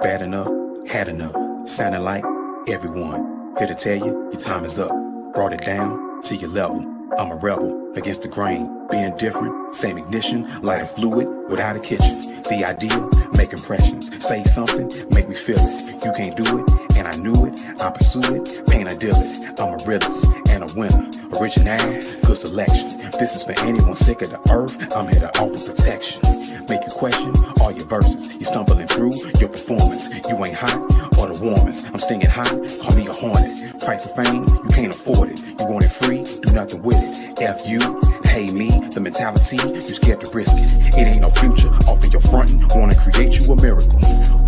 Bad enough, had enough, sounding like everyone. Here to tell you, your time is up. Brought it down to your level. I'm a rebel against the grain. Being different, same ignition, lighter fluid without a kitchen. The ideal, make impressions. Say something, make me feel it. You can't do it, and I knew it. I pursue it, pain I deal it. I'm a realist and a winner. Original, good selection. This is for anyone sick of the earth. I'm here to offer protection. Make you question all your verses. You stumbling through your performance. You ain't hot or the warmest. I'm stinging hot, call me a hornet. Price of fame, you can't afford it. You want it free, do nothing with it. F you, hey me, the mentality, you scared to risk it. It ain't no future, off of your frontin', wanna create you a miracle.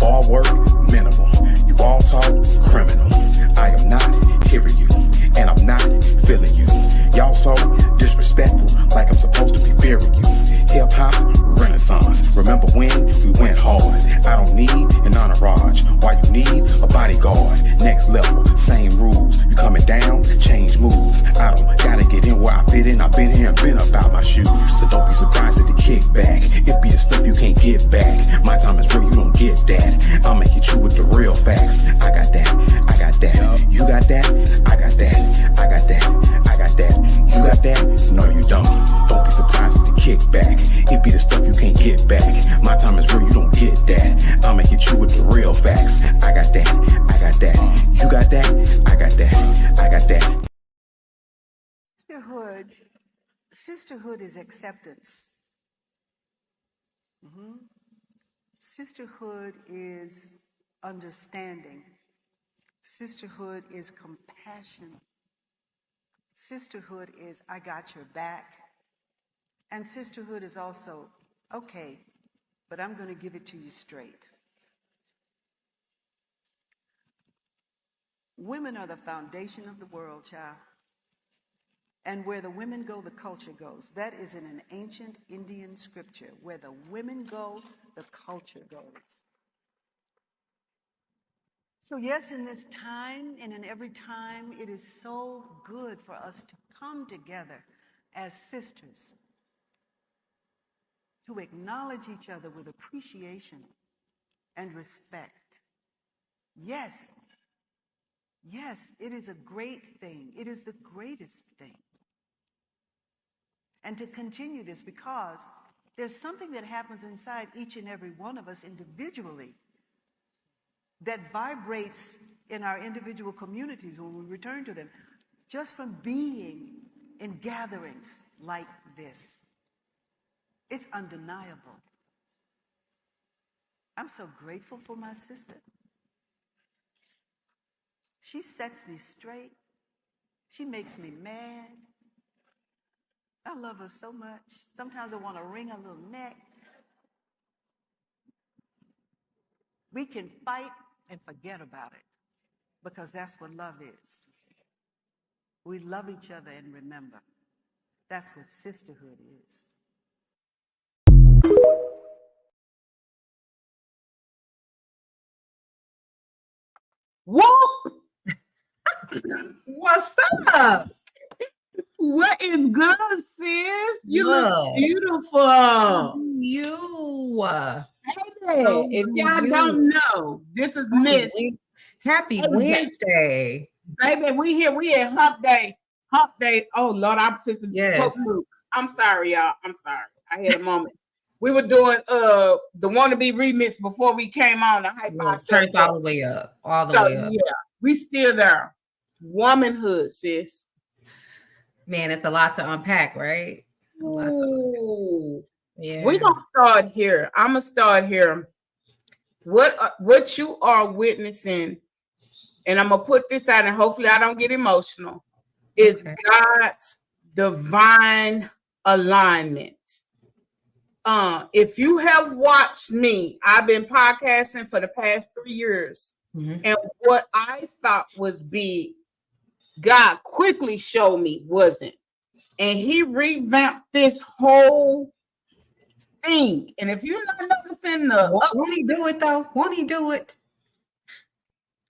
All work, minimal. You all talk, criminal. I am not hearing you, and I'm not feeling you. Y'all so disrespectful, like I'm supposed to be fearing you. Hip-hop, renaissance. Remember when we went hard? I don't need an entourage. Why you need a bodyguard? Next level, same rules. You coming down, change moves. I don't gotta get in where I fit in. I've been here and been about my shoes. So don't be surprised at the kickback. It be the stuff you can't get back. My time is real, you don't get that. I'ma hit you with the real facts. I got that, I got that. You got that, I got that. I got that, I got that. You got that? No, you don't. Don't be surprised at the kickback. It be the stuff you can't get back. My time is real, you don't get that. I'ma hit you with the real facts. I got that, I got that. You got that? I got that, I got that. Sisterhood is acceptance. Sisterhood is understanding. Sisterhood is compassion. Sisterhood is I got your back. And sisterhood is also, okay, but I'm going to give it to you straight. Women are the foundation of the world, child. And where the women go, the culture goes. That is in an ancient Indian scripture. Where the women go, the culture goes. So yes, in this time and in every time, it is so good for us to come together as sisters, to acknowledge each other with appreciation and respect. Yes, it is a great thing. It is the greatest thing. And to continue this, because there's something that happens inside each and every one of us individually that vibrates in our individual communities when we return to them, just from being in gatherings like this. It's undeniable. I'm so grateful for my sister. She sets me straight. She makes me mad. I love her so much. Sometimes I want to wring her little neck. We can fight and forget about it, because that's what love is. We love each other and remember. That's what sisterhood is. Whoop! What's up? What is good, sis? You look beautiful. You. Hey, if y'all don't know, this is Miss. Happy Wednesday. Baby, we at Hump Day. Hump Day. Oh, Lord, I'm sister. Yes. I'm sorry, y'all. I'm sorry. I had a moment. We were doing the Wannabe remix before we came on. Turns all the way up. All the way up. Yeah, we still there. Womanhood, sis. Man, it's a lot to unpack, right? A lot to Yeah. We're gonna start here. I'm gonna start here. What you are witnessing, and I'm gonna put this out, and hopefully I don't get emotional, is God's divine alignment. If you have watched me, I've been podcasting for the past 3 years, and what I thought was big, God quickly showed me wasn't. And he revamped this whole thing. And if you're not noticing won't he do it though? Won't he do it?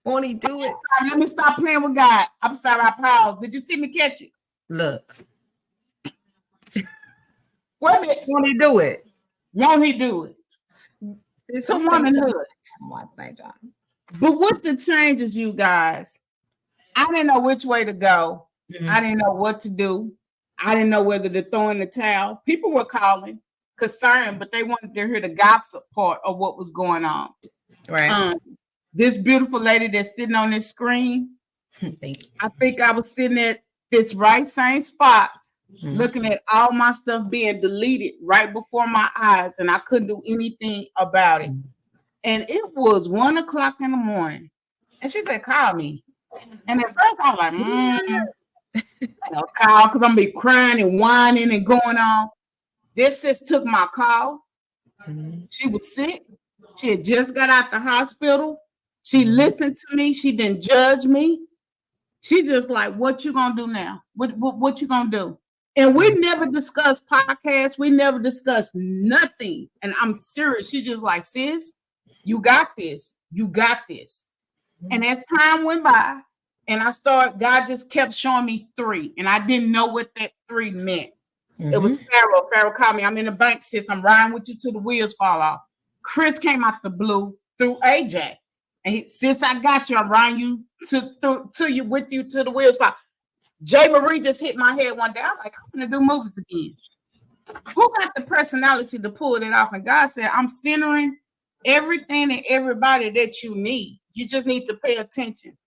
Won't he do it? Let me stop playing with God. I'm sorry, I paused. Did you see me catch it? Look. Wait a minute. Won't he do it? Won't he do it? to womanhood. My job. But with the changes, you guys, I didn't know which way to go. I didn't know what to do. I didn't know whether to throw in the towel. People were calling concerned, but they wanted to hear the gossip part of what was going on. Right. This beautiful lady that's sitting on this screen, Thank you. I think I was sitting at this right same spot, looking at all my stuff being deleted right before my eyes, and I couldn't do anything about it. And it was 1 o'clock in the morning, and she said, "Call me." And at first I was like, call, because I'm be crying and whining and going on. This sis took my call. She was sick. She had just got out the hospital. She listened to me. She didn't judge me. She just like, what you gonna do now? What you gonna do? And we never discussed podcasts. We never discussed nothing. And I'm serious. She just like, sis, you got this. You got this. And as time went by, and God just kept showing me 3. And I didn't know what that 3 meant. It was Pharaoh. Pharaoh called me. I'm in the bank, sis. I'm riding with you till the wheels fall off. Chris came out the blue through Ajae. And he, sis, I got you. I'm riding you with you till the wheels fall. Jay Marie just hit my head one day. I'm like, I'm gonna do movies again. Who got the personality to pull it off? And God said, I'm centering everything and everybody that you need. You just need to pay attention.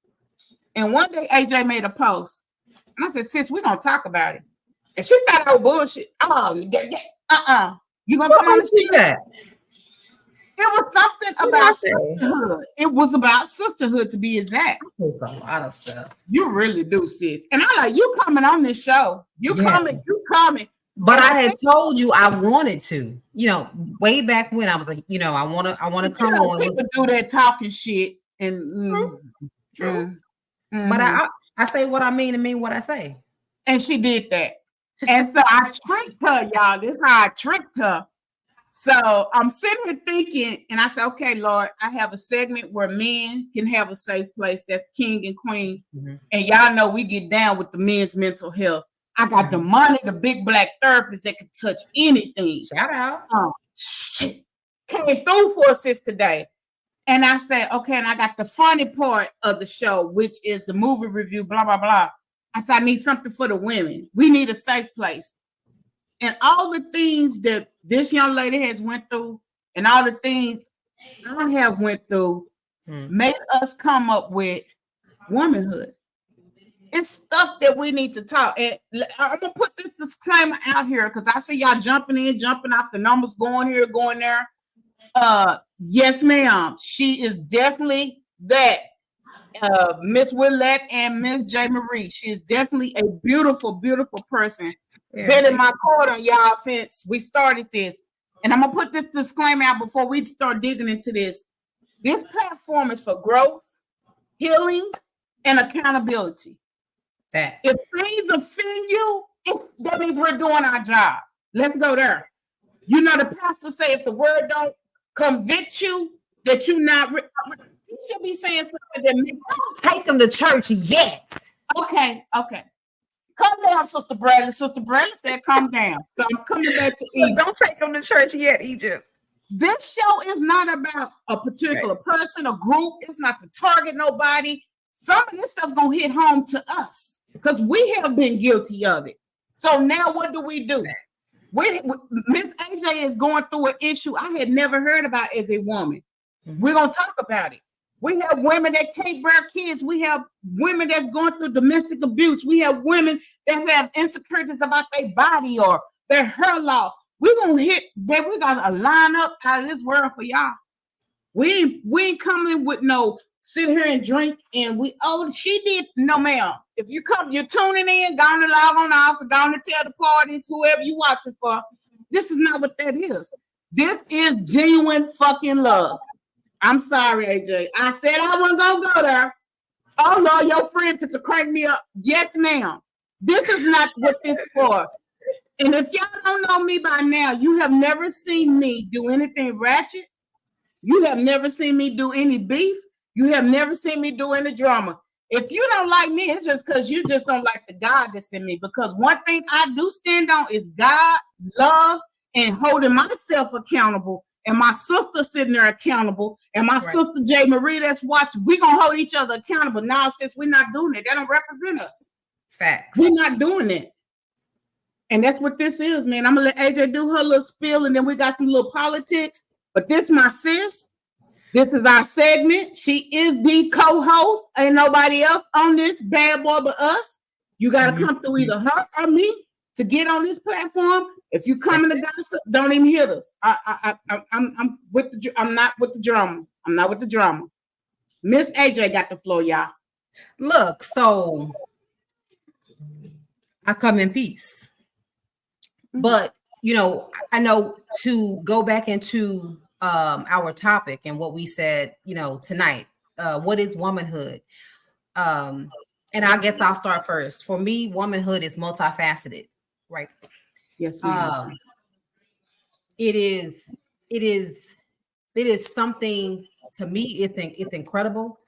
And one day AJ made a post. And I said, sis, we're gonna talk about it. And she thought I was bullshit. Oh, you gonna come on and see that? It was something about sisterhood. It was about sisterhood, to be exact. A lot of stuff. You really do, sis. And I'm like, you coming on this show. You coming. But I had told you I wanted to, way back when I was like, I want to come on. People do that talking shit. And True. But I say what I mean and mean what I say. And she did that. And so I tricked her, y'all. This is how I tricked her. So I'm sitting here thinking, and I said, okay, Lord, I have a segment where men can have a safe place. That's king and queen. And y'all know we get down with the men's mental health. I got the money, the big black therapist that can touch anything. Shout out. Shit. Came through for us today. And I said, okay, and I got the funny part of the show, which is the movie review, blah, blah, blah. I said, I need something for the women. We need a safe place. And all the things that this young lady has went through and all the things I have went through made us come up with womanhood. It's stuff that we need to talk. And I'm going to put this disclaimer out here because I see y'all jumping in, jumping out, the numbers going here, going there. Yes, ma'am. She is definitely that. Miss Willette and Miss J. Marie. She is definitely a beautiful, beautiful person. Been in my corner, y'all, since we started this. And I'm going to put this disclaimer out before we start digging into this. This platform is for growth, healing, and accountability. If things offend you, that means we're doing our job. Let's go there. You know, the pastor say if the word don't convict you, that you're not... You should be saying something that makes take them to church yet. Okay. Come down, Sister Bradley. Sister Bradley said, come down. So I'm coming back to Egypt. Don't take them to church yet, Egypt. This show is not about a particular person, a group. It's not to target nobody. Some of this stuff's going to hit home to us because we have been guilty of it. So now what do? Miss AJ is going through an issue I had never heard about as a woman. We're going to talk about it. We have women that can't bear kids. We have women that's going through domestic abuse. We have women that have insecurities about their body or their hair loss. We're going to hit that. We got a lineup out of this world for y'all. We ain't coming with no sit here and drink and she did. No, ma'am. If you come, you're tuning in, going to log on off, going to tell the parties, whoever you watching for. This is not what that is. This is genuine fucking love. I'm sorry, AJ. I said I wasn't gonna go there. Oh Lord, your friend to crank me up. Yes, ma'am. This is not what this is for. And if y'all don't know me by now, you have never seen me do anything ratchet. You have never seen me do any beef. You have never seen me do any drama. If you don't like me, it's just because you just don't like the God that's in me. Because one thing I do stand on is God, love, and holding myself accountable and my sister sitting there accountable, and my sister J. Marie that's watching, we're going to hold each other accountable. Now, since we're not doing it, that don't represent us. Facts. We're not doing it. And that's what this is, man. I'm going to let AJ do her little spiel, and then we got some little politics. But this my sis. This is our segment. She is the co-host. Ain't nobody else on this bad boy but us. You got to come through either her or me to get on this platform. If you come in the gossip, don't even hit us. I'm with the. I'm not with the drama. I'm not with the drama. Miss AJ got the floor, y'all. Look, so I come in peace. But, you know, I know to go back into our topic and what we said, you know, tonight, what is womanhood? And I guess I'll start first. For me, womanhood is multifaceted, right? Yes, ma'am. It is something, to me, it's incredible.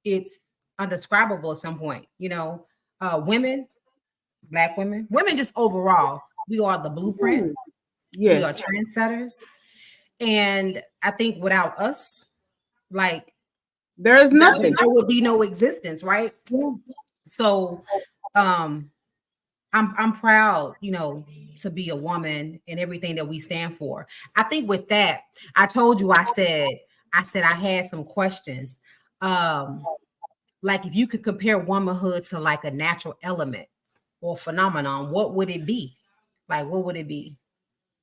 It's undescribable at some point, you know. Women, Black women just overall, we are the blueprint. Yes. We are trendsetters. And I think without us, like, there's nothing. There would be no existence, right? Yeah. So I'm proud, you know, to be a woman and everything that we stand for. I think with that, I told you, I said I had some questions. Like, if you could compare womanhood to like a natural element or phenomenon, what would it be? Like, what would it be?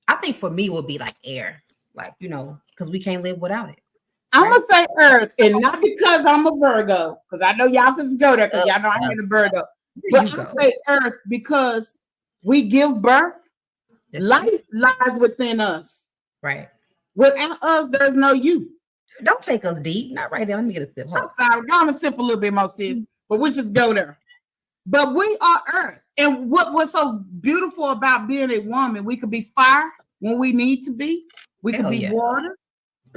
I think for me, it would be like air, like, you know, because we can't live without it. I'm gonna say Earth, and not because I'm a Virgo, because I know y'all can go there, because y'all know I hate a Virgo. But I say Earth because we give birth. Life lies within us. Right. Without us, there's no you. Don't take us deep. Not right there. Let me get a sip. I'm sorry. Go on and sip a little bit more, sis. But we should go there. But we are Earth. And what's so beautiful about being a woman, we could be fire when we need to be. We could be water,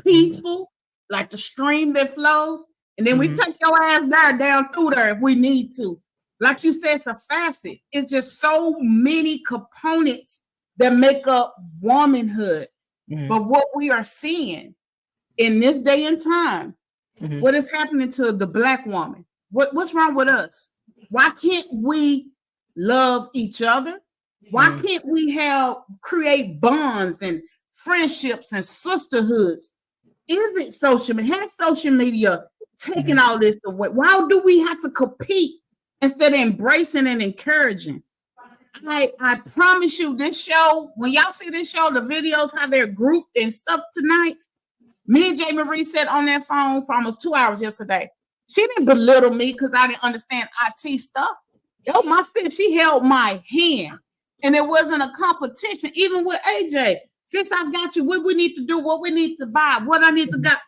peaceful, like the stream that flows. And then we take your ass down through there if we need to. Like you said, it's a facet. It's just so many components that make up womanhood. But what we are seeing in this day and time, what is happening to the Black woman? What's wrong with us? Why can't we love each other? Why can't we create bonds and friendships and sisterhoods? Is it social media? Has social media taken all this away? Why do we have to compete instead of embracing and encouraging? I promise you, this show, when y'all see this show, the videos, how they're grouped and stuff tonight, me and J. Marie sat on that phone for almost 2 hours yesterday. She didn't belittle me because I didn't understand IT stuff. Yo, my sis, she held my hand. And it wasn't a competition, even with AJ. Since I got you, what we need to do, what we need to buy, what I need to get.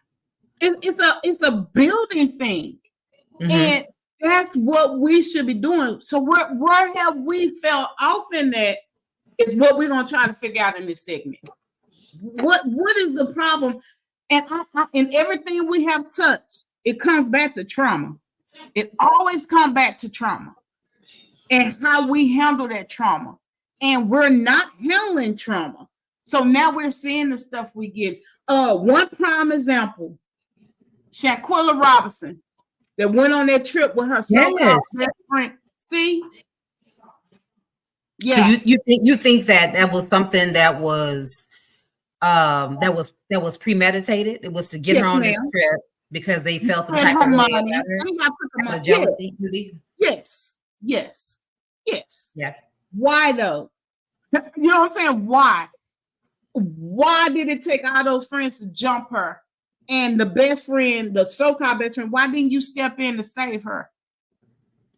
It's a building thing. And that's what we should be doing. So where have we fell off in that is what we're gonna try to figure out in this segment. What is the problem? And in everything we have touched, it comes back to trauma. It always comes back to trauma and how we handle that trauma. And we're not handling trauma. So now we're seeing the stuff we get. One prime example, Shaquilla Robinson, that went on that trip with her so-called best friend. See? Yeah. So you think that was something that was premeditated? It was to get her on this trip because they felt some type of way about her. Jealousy. Yes. Yeah. Why though? You know what I'm saying? Why? Why did it take all those friends to jump her? And the best friend, the so-called best friend, why didn't you step in to save her?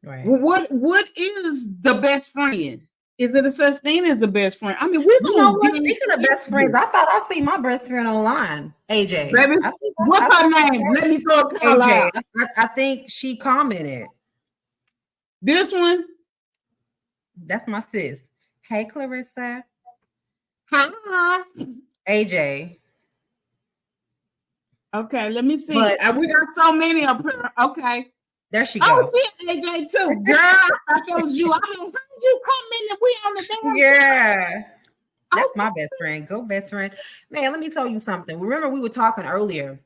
Right. What is the best friend? Is it a such thing as the best friend? I mean, we're gonna speaking of best friends, I thought I seen my best friend online, AJ. Baby, what's her name? Let me throw a call out. I think she commented. This one? That's my sis. Hey, Clarissa. Hi. AJ. Okay, let me see. But, we got so many up here. Okay. There she go. Oh, yeah, AJ too. Girl, I thought that was you. I mean, how did you come in and we on the damn? Yeah. That's my best friend. Go best friend. Man, let me tell you something. Remember, we were talking earlier,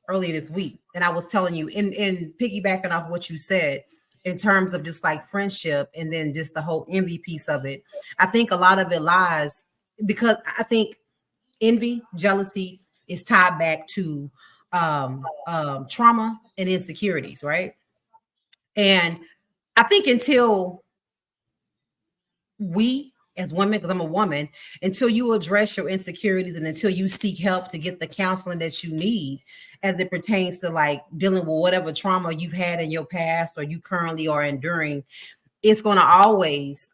earlier this week, and I was telling you in piggybacking off what you said in terms of just like friendship and then just the whole envy piece of it. I think a lot of it lies because I think envy, jealousy is tied back to trauma and insecurities, right? And I think until we as women, because I'm a woman, until you address your insecurities and until you seek help to get the counseling that you need as it pertains to like dealing with whatever trauma you've had in your past or you currently are enduring, it's going to always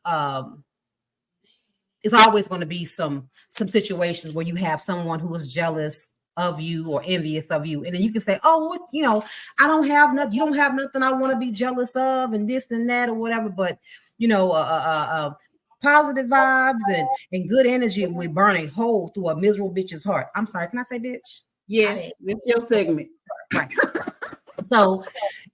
it's always going to be some situations where you have someone who is jealous of you or envious of you, and then you can say, oh, what, I don't have nothing, you don't have nothing I want to be jealous of and this and that or whatever, but positive vibes and good energy will burn a hole through a miserable bitch's heart. I'm sorry, can I say bitch? Yes, this is your segment. Right. So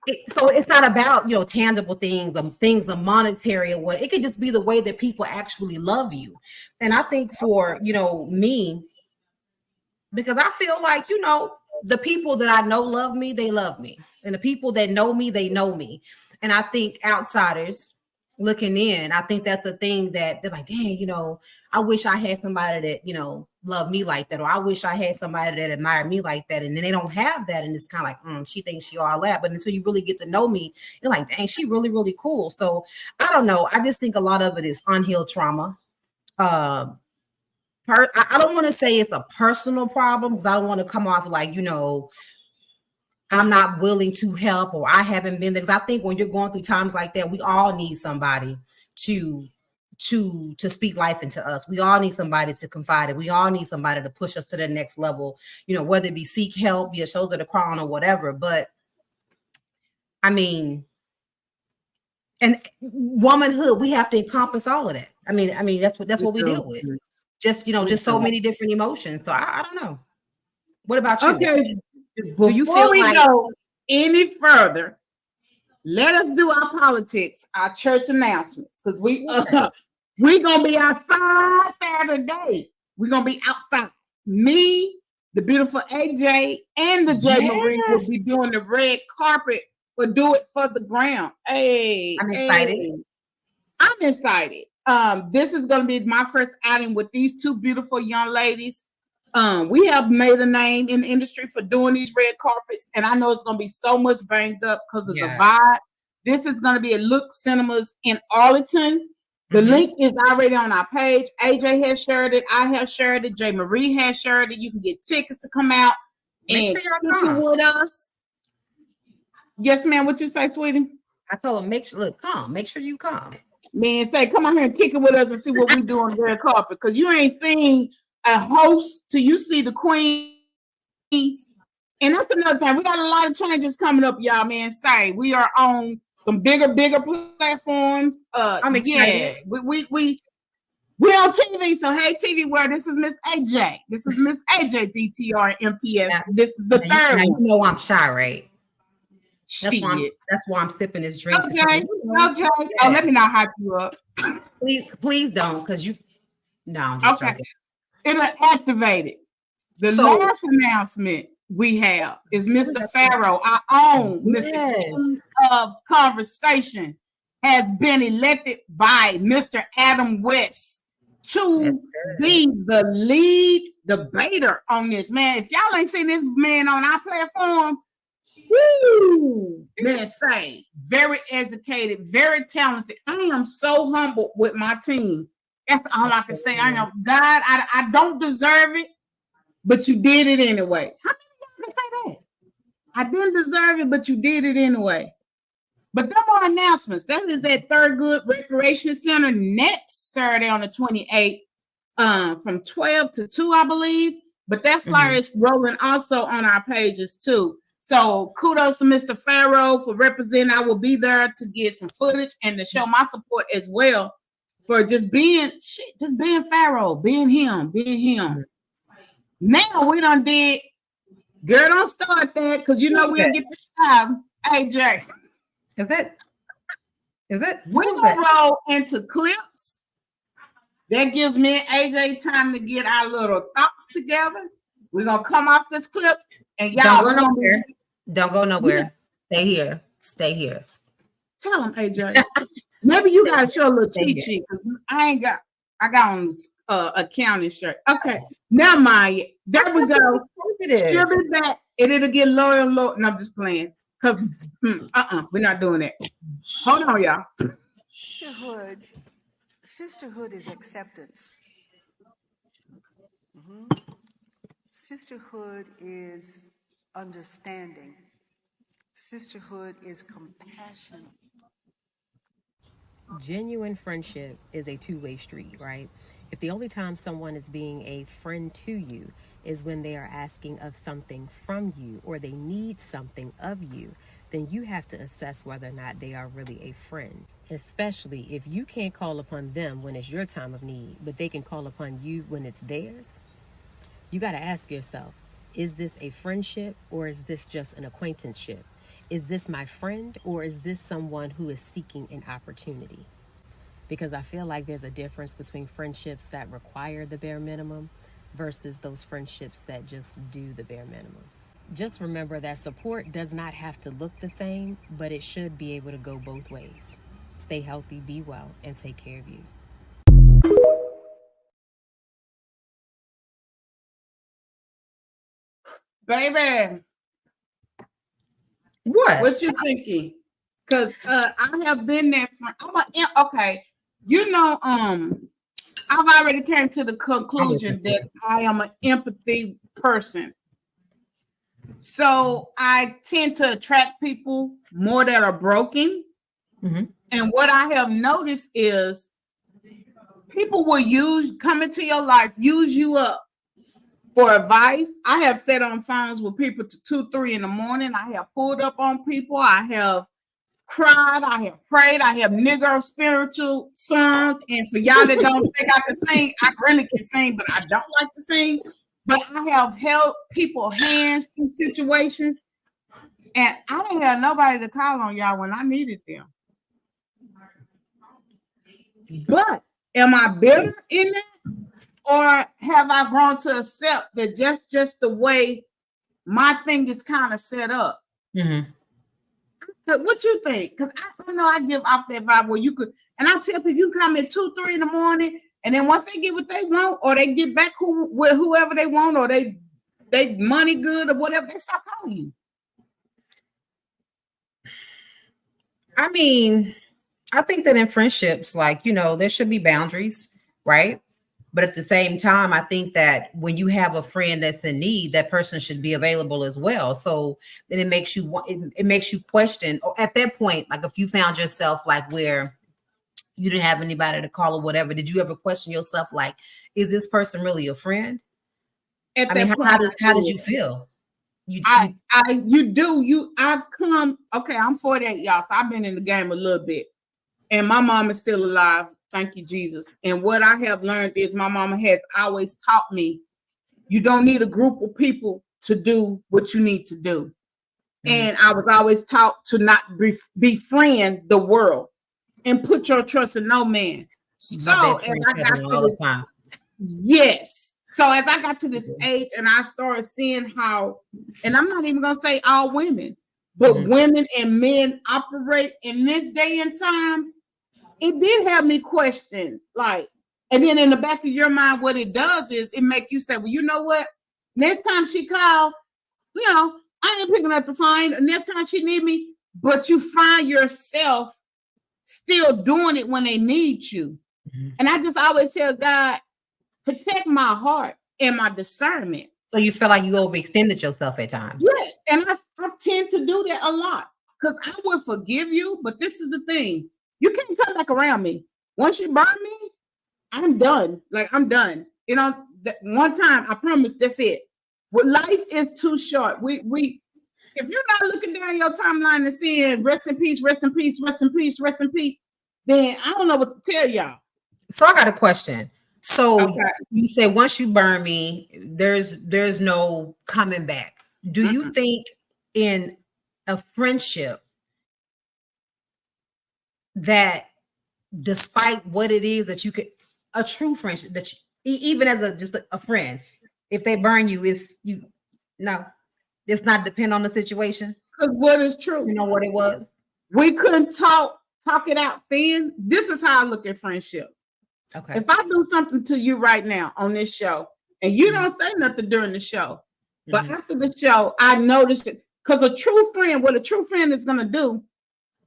it's not about tangible things, the monetary or what. It could just be the way that people actually love you. And I think for me, because I feel like the people that I know love me, they love me, and the people that know me, they know me. And I think outsiders looking in, I think that's a thing that they're like, dang, I wish I had somebody that loved me like that, or I wish I had somebody that admired me like that, and then they don't have that, and it's kind of like, she thinks she all that, but until you really get to know me, you're like, dang, she really, really cool. So I don't know. I just think a lot of it is unhealed trauma. I don't want to say it's a personal problem because I don't want to come off like I'm not willing to help or I haven't been there. Because I think when you're going through times like that, we all need somebody to speak life into us. We all need somebody to confide in. We all need somebody to push us to the next level, whether it be seek help, be a shoulder to cry on or whatever. But I mean, and womanhood, we have to encompass all of that. I mean, that's what we deal with. Just so many different emotions. So I don't know. What about you? Okay. Do you Before feel we like go any further, let us do our politics, our church announcements, because we're gonna be outside Saturday. We're gonna be outside. Me, the beautiful AJ, and the J Marie will be doing the red carpet for Do It for the Ground. Hey, I'm excited. Hey. I'm excited. This is gonna be my first outing with these two beautiful young ladies. We have made a name in the industry for doing these red carpets, and I know it's going to be so much banged up because of the vibe. This is going to be at Look Cinemas in Arlington. The link is already on our page. AJ has shared it. I have shared it. J. Marie has shared it. You can get tickets to come out and kick it with us. Yes, ma'am. What you say, sweetie? I told him, make sure you come. Man, say, come on here and kick it with us and see what we do on the red carpet, because you ain't seen a host till you see the queens. And that's another thing. We got a lot of changes coming up, y'all, man. Say we are on some bigger platforms. I'm excited. Yeah, we're on TV. So hey, TV World, this is Miss AJ. This is Miss AJ DTR MTS. Now, this is the third one. I'm shy, right? That's why I'm sipping this drink. Okay. Oh, let me not hype you up. Please don't, because I'm just joking. It'll activate it. The last announcement we have is Mr. Farrow, our own Mr. King of Conversation, has been elected by Mr. Adam West to be the lead debater on this. Man, if y'all ain't seen this man on our platform, woo, man, say very educated, very talented. I am so humbled with my team. That's all I can say. I am God. I don't deserve it, but you did it anyway. How many of y'all can say that? I didn't deserve it, but you did it anyway. But no more announcements. That is at Thurgood Recreation Center next Saturday on the 28th, from 12 to 2, I believe. But that flyer is rolling also on our pages too. So kudos to Mr. Farrow for representing. I will be there to get some footage and to show my support as well for just being Farrow, being him. Now we done did. Girl, don't start that, because we'll get the shot. AJ. Is it? We're gonna roll into clips That gives me and AJ time to get our little thoughts together. We're gonna come off this clip and y'all Don't go nowhere. Don't go nowhere. Stay here. Stay here. Tell them, AJ. Maybe you gotta show a little cheat sheet. I got on accounting shirt. Okay, never mind. There we go. She'll be back and it'll get lower and lower. No, I'm just playing. Cause we're not doing that. Hold on, y'all. Sisterhood is acceptance. Sisterhood is understanding. Sisterhood is compassion. Genuine friendship is a two-way street, right? If the only time someone is being a friend to you is when they are asking of something from you or they need something of you, then you have to assess whether or not they are really a friend, especially if you can't call upon them when it's your time of need, but they can call upon you when it's theirs. You got to ask yourself, is this a friendship or is this just an acquaintanceship? Is this my friend or is this someone who is seeking an opportunity? Because I feel like there's a difference between friendships that require the bare minimum versus those friendships that just do the bare minimum. Just remember that support does not have to look the same, but it should be able to go both ways. Stay healthy, be well, and take care of you. Baby. What you thinking? Because I have been there okay. You know, I've already came to the conclusion that I am an empathy person. So I tend to attract people more that are broken. Mm-hmm. And what I have noticed is people will come into your life, use you up for advice. I have sat on phones with people to 2, 3 in the morning. I have pulled up on people. I have cried. I have prayed. I have nigger spiritual sung. And for y'all that don't think I can sing, I really can sing, but I don't like to sing. But I have held people's hands through situations. And I didn't have nobody to call on y'all when I needed them. But am I bitter in that? Or have I grown to accept that just the way my thing is kind of set up? Mm-hmm. What you think? Because I know I give off that vibe where you could, and I tell people you come at 2, 3 in the morning, and then once they get what they want, or they get back with whoever they want, or they money good or whatever, they stop calling you. I mean, I think that in friendships, like, there should be boundaries, right? But at the same time, I think that when you have a friend that's in need, that person should be available as well. So then it makes you question, or at that point, like if you found yourself like where you didn't have anybody to call or whatever, did you ever question yourself, like, is this person really a friend? How did you feel? I've come, okay, I'm 48, y'all, so I've been in the game a little bit. And my mom is still alive. Thank you, Jesus. And what I have learned is my mama has always taught me, you don't need a group of people to do what you need to do. Mm-hmm. And I was always taught to not befriend the world and put your trust in no man. So as I got to this, yes. So as I got to this age and I started seeing how, and I'm not even going to say all women, but women and men operate in this day and times, it did have me question, like, and then in the back of your mind, what it does is it make you say, well, you know what? Next time she called, I ain't picking up the phone. Next time she need me, but you find yourself still doing it when they need you. Mm-hmm. And I just always tell God, protect my heart and my discernment. So you feel like you overextended yourself at times? Yes, and I tend to do that a lot because I will forgive you, but this is the thing. You can't come back around me. Once you burn me, I'm done. Like, I'm done. That one time, I promise, that's it. Well, life is too short. We if you're not looking down your timeline and seeing rest in peace, rest in peace, rest in peace, rest in peace, then I don't know what to tell y'all. So I got a question. So You say once you burn me, there's no coming back. Do you think in a friendship that despite what it is that you could, a true friendship that even as just a friend, if they burn you, no, it's not depend on the situation. Because what is true? You know what it was? We couldn't talk it out then. This is how I look at friendship. Okay. If I do something to you right now on this show and you don't say nothing during the show, but after the show, I noticed it. Because what a true friend is going to do,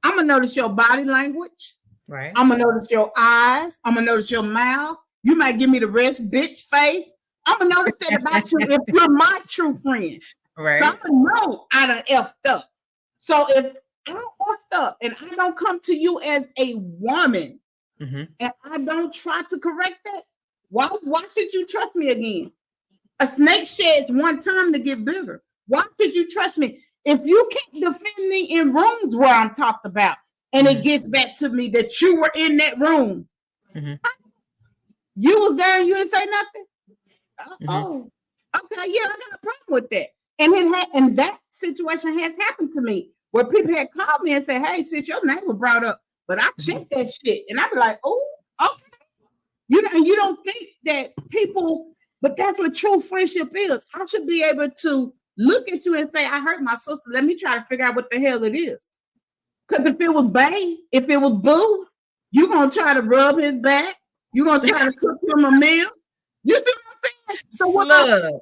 I'm going to notice your body language. Right. I'm going to notice your eyes. I'm going to notice your mouth. You might give me the rest bitch face. I'm going to notice that about you if you're my true friend. Right. So I'm going to know I done effed up. So if I effed up and I don't come to you as a woman and I don't try to correct that, why should you trust me again? A snake sheds one time to get bigger. Why should you trust me? If you can't defend me in rooms where I'm talked about, and it gets back to me that you were in that room, you was there and you didn't say nothing. Oh, okay, yeah, I got a problem with that. And that situation has happened to me where people had called me and said, "Hey, sis, your name was brought up," but I checked that shit, and I'd be like, "Oh, okay." You know, you don't think that people, but that's what true friendship is. I should be able to look at you and say, "I hurt my sister. Let me try to figure out what the hell it is." Because if it was Bay, if it was Boo, you're gonna try to rub his back. You're gonna try to cook him a meal. You see what I'm saying? So what? Look,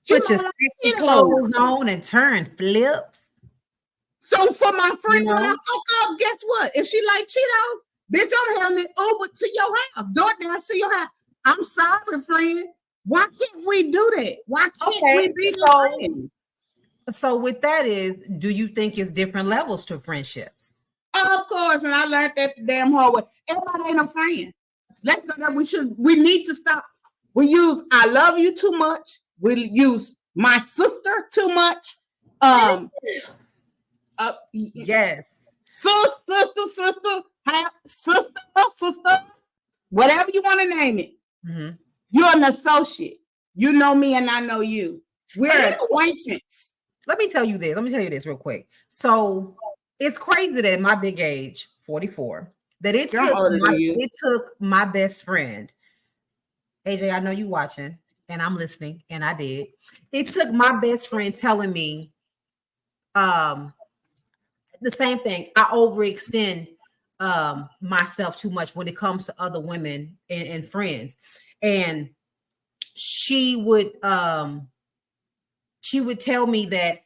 put your sexy clothes on and turn flips. So for my friend, when I fuck up, guess what? If she like Cheetos, bitch, I'm having it over to your house. DoorDash to your house. I'm sorry, friend. Why can't we do that? Why can't we be friends? So with that is, do you think it's different levels to friendships? Of course, and I learned that the damn hard way. Everybody ain't a friend. Let's go there. We need to stop. We use "I love you" too much. We use "my sister" too much. Yes. Sister, whatever you want to name it. You're an associate. You know me and I know you. We're acquaintance. Let me tell you this real quick. So it's crazy that at my big age, 44, that it took my best friend, AJ, I know you watching and I'm listening, and I did. It took my best friend telling me the same thing. I overextend myself too much when it comes to other women and friends. And she would tell me that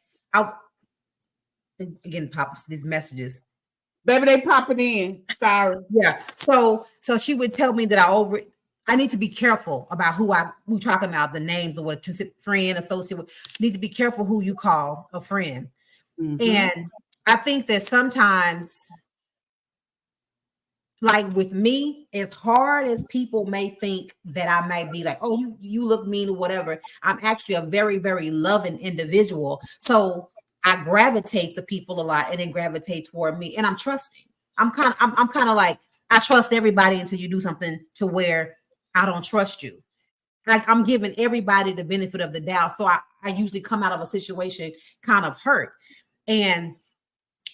again pops these messages. Baby, they popping in. Sorry. Yeah. So she would tell me that I need to be careful about who we talking about, the names of what a friend, associate with. You need to be careful who you call a friend. And I think that sometimes, like with me, as hard as people may think that I might be like, "Oh, you look mean" or whatever, I'm actually a very, very loving individual. So I gravitate to people a lot, and they gravitate toward me, and I'm trusting. I'm kind of like, I trust everybody until you do something to where I don't trust you. Like, I'm giving everybody the benefit of the doubt. So I usually come out of a situation kind of hurt. And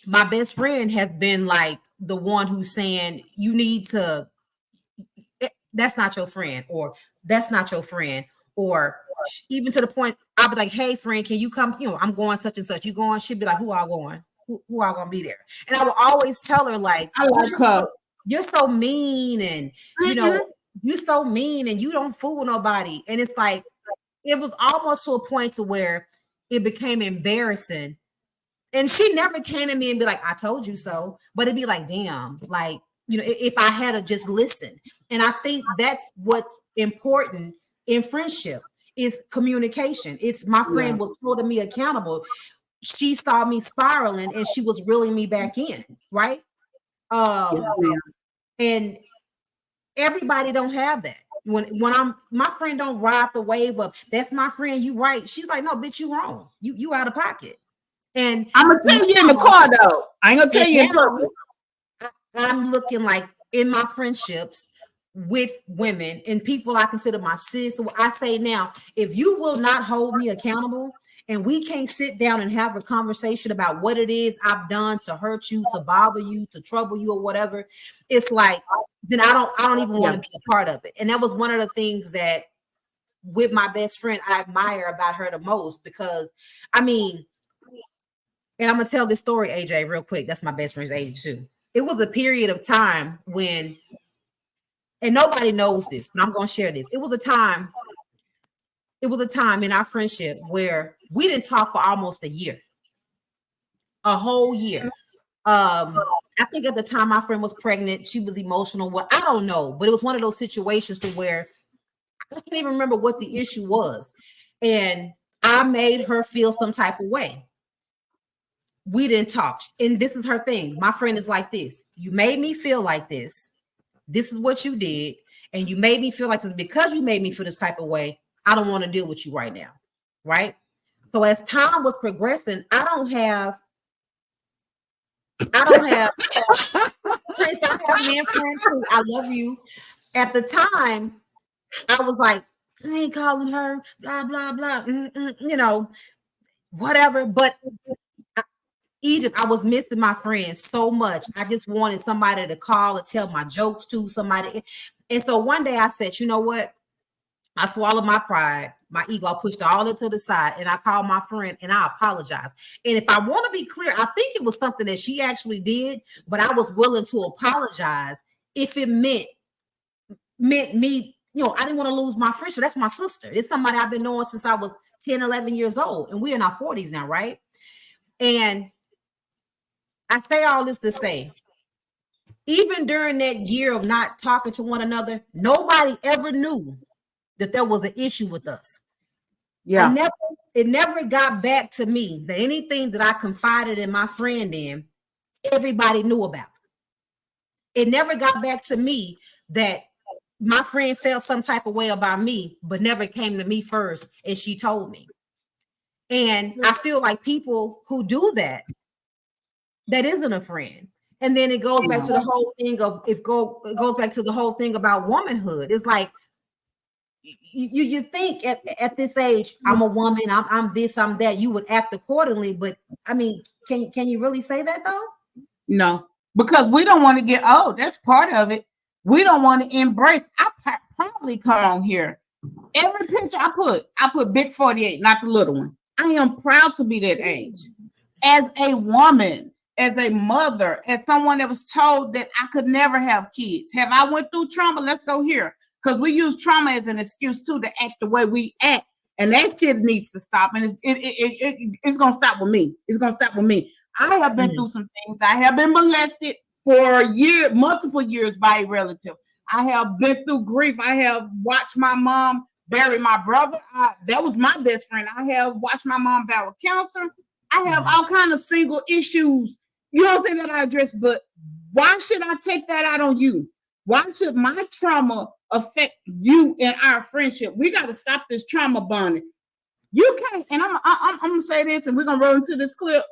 my best friend has been like the one who's saying, you need to, that's not your friend, or that's not your friend, or even to the point I'll be like, "Hey friend, can you come? You know, I'm going such and such. You going?" She'd be like, "Who all going? Who all gonna be there?" And I would always tell her, like, I like her. You're so mean, and you know, you're so mean, and you don't fool nobody. And it's like, it was almost to a point to where it became embarrassing. And she never came to me and be like, "I told you so," but it'd be like, damn, like, you know, if I had to just listen. And I think that's what's important in friendship is communication. It's my friend was holding me accountable. She saw me spiraling and she was reeling me back in, right? And everybody don't have that. When my friend don't ride the wave of, "That's my friend, you right." She's like, "No, bitch, you wrong. You out of pocket." And I'm gonna tell you in the car though. I ain't gonna tell you in public. I'm looking like in my friendships with women and people I consider my sis. I say now, if you will not hold me accountable and we can't sit down and have a conversation about what it is I've done to hurt you, to bother you, to trouble you, or whatever, it's like then I don't even want to be a part of it. And that was one of the things that with my best friend I admire about her the most, because I mean, and I'm gonna tell this story, AJ, real quick. That's my best friend's age too. It was a period of time when, and nobody knows this, but I'm gonna share this. It was a time in our friendship where we didn't talk for almost a whole year. I think at the time my friend was pregnant, she was emotional. Well, I don't know, but it was one of those situations to where I can't even remember what the issue was. And I made her feel some type of way. We didn't talk. And this is her thing. My friend is like this. You made me feel like this. This is what you did. And you made me feel like this. Because you made me feel this type of way, I don't want to deal with you right now. Right? So as time was progressing, I don't have man friends who I love you. At the time, I was like, I ain't calling her, blah, blah, blah, you know, whatever. But Egypt, I was missing my friends so much. I just wanted somebody to call and tell my jokes to somebody. And so one day I said, you know what? I swallowed my pride, my ego. I pushed all it to the side, and I called my friend and I apologized. And if I want to be clear, I think it was something that she actually did, but I was willing to apologize if it meant me, you know, I didn't want to lose my friendship. That's my sister. It's somebody I've been knowing since I was 10, 11 years old, and we're in our 40s now, right? And I say all this to say, even during that year of not talking to one another, nobody ever knew that there was an issue with us. Yeah. It never got back to me that anything that I confided in my friend in, everybody knew about. It never got back to me that my friend felt some type of way about me, but never came to me first and she told me. And I feel like people who do that isn't a friend. And then it goes back to the whole thing of it goes back to the whole thing about womanhood. It's like you think at this age, I'm a woman, I'm this, I'm that, you would act accordingly. But I mean, can you really say that though? No, because we don't want to get old. That's part of it. We don't want to embrace. I probably come on here. Every picture I put big 48, not the little one. I am proud to be that age. As a woman, as a mother, as someone that was told that I could never have kids. Have I went through trauma? Let's go here. Because we use trauma as an excuse too to act the way we act. And that shit needs to stop. And it's going to stop with me. It's going to stop with me. I have been through some things. I have been molested for multiple years by a relative. I have been through grief. I have watched my mom bury my brother. That was my best friend. I have watched my mom battle cancer. I have all kinds of single issues, you know what I'm saying, that I address. But why should I take that out on you? Why should my trauma affect you and our friendship? We got to stop this trauma bonding. You can't, and I'm gonna say this, and we're gonna roll into this clip.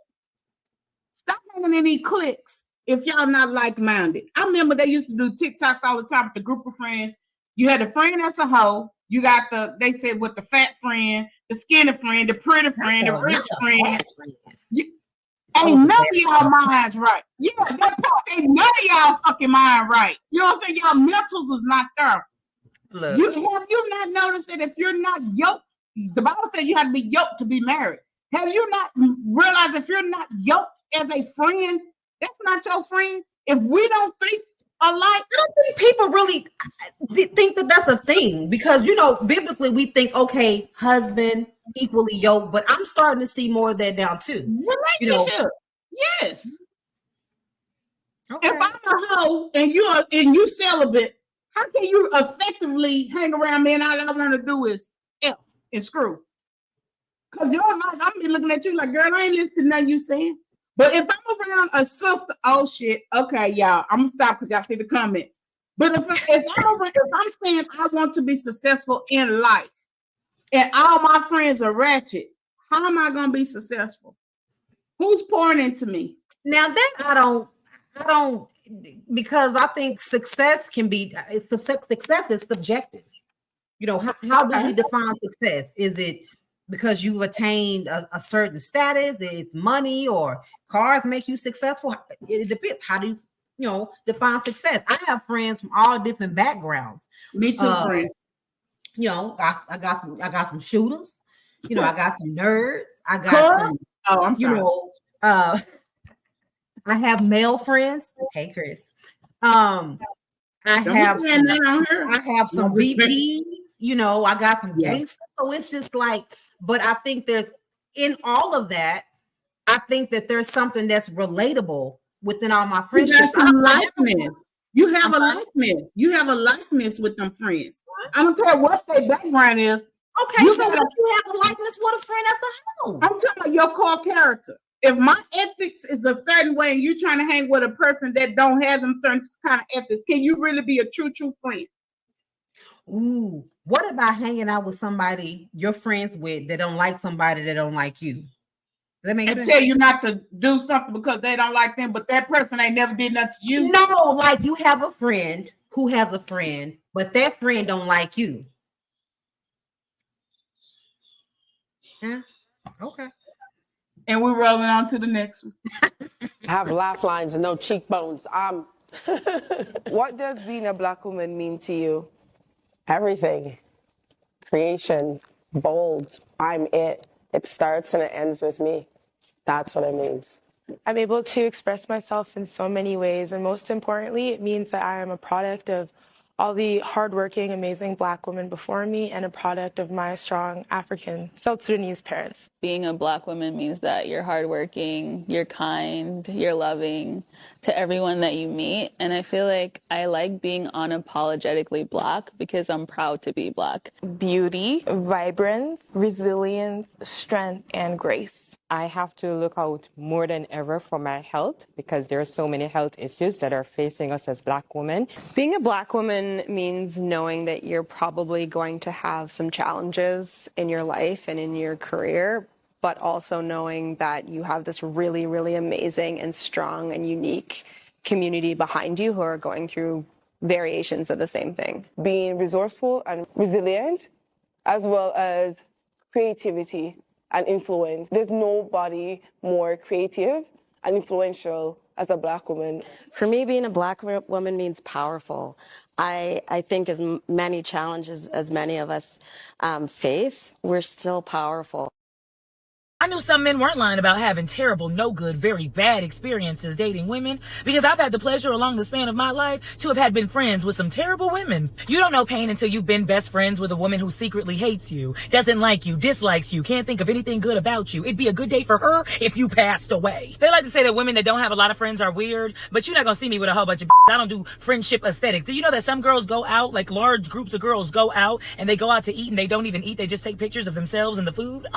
Stop having any cliques if y'all not like-minded. I remember they used to do TikToks all the time with the group of friends. You had a friend that's a hoe. You got they said with the fat friend, the skinny friend, the pretty friend, the rich friend. Ain't none of y'all minds right. Yeah, that part, ain't none of y'all fucking mind right. You know what I'm saying? Y'all mentals is not there. Have you not noticed that if you're not yoked, the Bible says you have to be yoked to be married. Have you not realized if you're not yoked as a friend, that's not your friend? If we don't think alike, I don't think people really think that that's a thing, because you know, biblically we think, okay, husband equally yoked, but I'm starting to see more of that now too. Relationship, yes. Okay. If I'm a hoe and you celibate, how can you effectively hang around me and all I want to do is F and screw? Because I'm be looking at you like, girl, I ain't listening to nothing you saying. But if I'm around a sister, oh shit, okay, y'all, I'm gonna stop because y'all see the comments. But if I'm saying I want to be successful in life and all my friends are ratchet, how am I gonna be successful? Who's pouring into me? Now that I don't, because I think success is subjective. You know, how do we define success? Is it because you've attained a certain status? It's money or cars make you successful? It depends. How do define success. I have friends from all different backgrounds. Me too, friend. I got some shooters. I got some nerds. I got Huh? some. Oh, I'm sorry. I have male friends. Hey, Chris. I have some VPs. I got some gangsters. So it's just like, but I think there's in all of that. I think that there's something that's relatable within all my friendships. You got some likeness. You have a likeness. You have a likeness with them friends. I don't care what their background is. Okay, you have a likeness with a friend as a whole. I'm talking about your core character. If my ethics is a certain way and you're trying to hang with a person that don't have them certain kind of ethics, can you really be a true friend? Ooh, what about hanging out with somebody you're friends with that don't like somebody that don't like you? Does that make sense? Tell you not to do something because they don't like them, but that person ain't never did nothing to you. No, like you have a friend who has a friend, but that friend don't like you. Yeah. Okay. And we're rolling on to the next one. I have laugh lines and no cheekbones. What does being a Black woman mean to you? Everything. Creation. Bold. I'm it. It starts and it ends with me. That's what it means. I'm able to express myself in so many ways, and most importantly, it means that I am a product of all the hardworking, amazing Black women before me and a product of my strong African South Sudanese parents. Being a Black woman means that you're hardworking, you're kind, you're loving to everyone that you meet. And I feel like I like being unapologetically Black because I'm proud to be Black. Beauty, vibrance, resilience, strength, and grace. I have to look out more than ever for my health because there are so many health issues that are facing us as Black women. Being a Black woman means knowing that you're probably going to have some challenges in your life and in your career, but also knowing that you have this really, really amazing and strong and unique community behind you who are going through variations of the same thing. Being resourceful and resilient, as well as creativity and influence. There's nobody more creative and influential as a Black woman. For me, being a Black woman means powerful. I think as many challenges as many of us face, we're still powerful. I knew some men weren't lying about having terrible, no good, very bad experiences dating women, because I've had the pleasure along the span of my life to have been friends with some terrible women. You don't know pain until you've been best friends with a woman who secretly hates you, doesn't like you, dislikes you, can't think of anything good about you. It'd be a good day for her if you passed away. They like to say that women that don't have a lot of friends are weird, but you're not gonna see me with a whole bunch of I don't do friendship aesthetics. Do you know that some girls go out, like large groups of girls go out and they go out to eat and they don't even eat, they just take pictures of themselves and the food?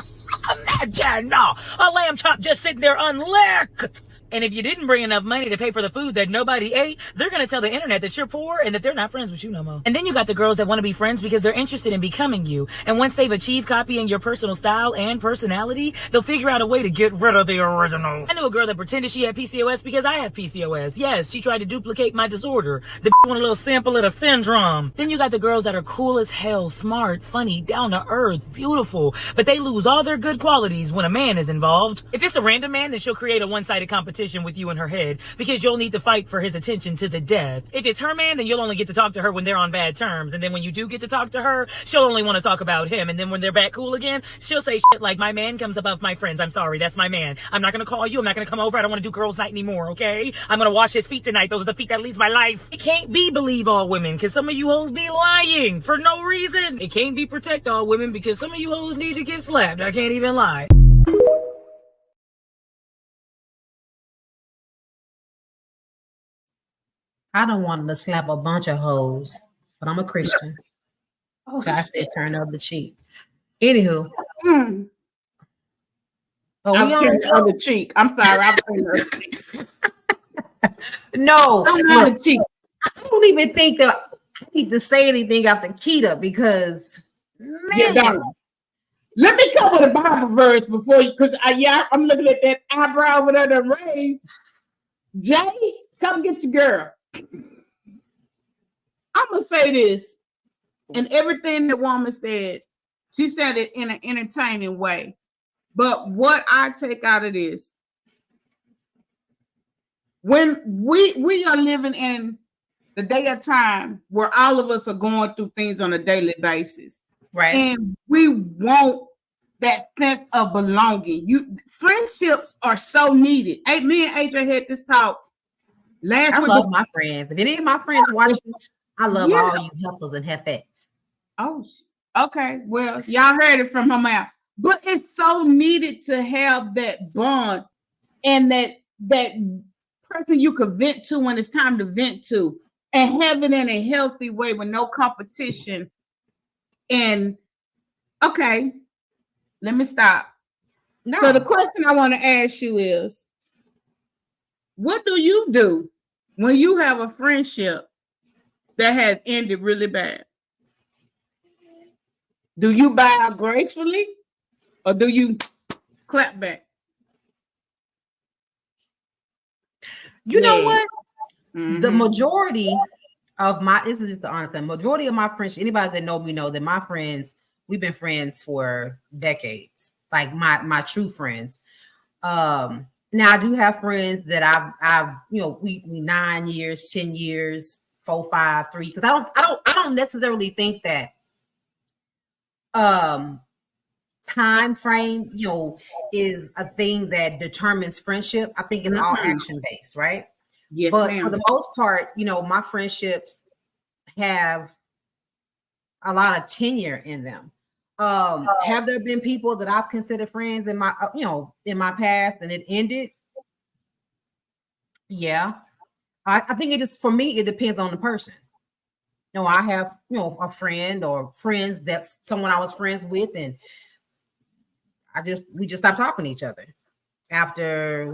Imagine, no, a lamb chop just sitting there unlicked. And if you didn't bring enough money to pay for the food that nobody ate, they're going to tell the internet that you're poor and that they're not friends with you no more. And then you got the girls that want to be friends because they're interested in becoming you. And once they've achieved copying your personal style and personality, they'll figure out a way to get rid of the original. I knew a girl that pretended she had PCOS because I have PCOS. Yes, she tried to duplicate my disorder. The want a little sample of the syndrome. Then you got the girls that are cool as hell, smart, funny, down to earth, beautiful, but they lose all their good qualities when a man is involved. If it's a random man, then she'll create a one-sided competition with you in her head because you'll need to fight for his attention to the death. If it's her man, then you'll only get to talk to her when they're on bad terms. And then when you do get to talk to her, she'll only want to talk about him. And then when they're back cool again, she'll say shit like, my man comes above my friends. I'm sorry, that's my man. I'm not going to call you. I'm not going to come over. I don't want to do girls' night anymore, okay? I'm going to wash his feet tonight. Those are the feet that leads my life. It can't be believe all women because some of you hoes be lying for no reason. It can't be protect all women because some of you hoes need to get slapped. I can't even lie. I don't want to slap a bunch of hoes, but I'm a Christian. So I said turn the other cheek. Anywho. I'm turning the other cheek. I'm sorry. I'm turning the other cheek. No. Look, cheek. I don't even think that I need to say anything after Keita because, man. Yeah, let me come with a Bible verse before you, because I'm looking at that eyebrow over there that raised. Jay, come get your girl. I'm going to say this, and everything the woman said, she said it in an entertaining way. But what I take out of this, when we are living in the day of time where all of us are going through things on a daily basis, right? And we want that sense of belonging. Friendships are so needed. Hey, me and AJ had this talk last I week. love my friends. If any of my friends watching, I love Yeah. all you heifers and heifettes. Oh, okay. Well, y'all heard it from her mouth. But it's so needed to have that bond and that person you can vent to when it's time to vent to, and have it in a healthy way with no competition. And okay, let me stop. No. So the question I want to ask you is, what do you do when you have a friendship that has ended really bad? Do you bow gracefully or do you clap back? You know what? Mm-hmm. The majority of this is just the honest thing. Majority of my friends, anybody that know me know that my friends, we've been friends for decades. Like my true friends. Now I do have friends that I've we 9 years, 10 years, 4, 5, 3. Because I don't necessarily think that time frame is a thing that determines friendship. I think it's all action based, right? Yes, but ma'am. For the most part, my friendships have a lot of tenure in them. Have there been people that I've considered friends in my in my past and it ended? Yeah. I think it just, for me, it depends on the person. I have a friend or friends that someone I was friends with, and we just stopped talking to each other after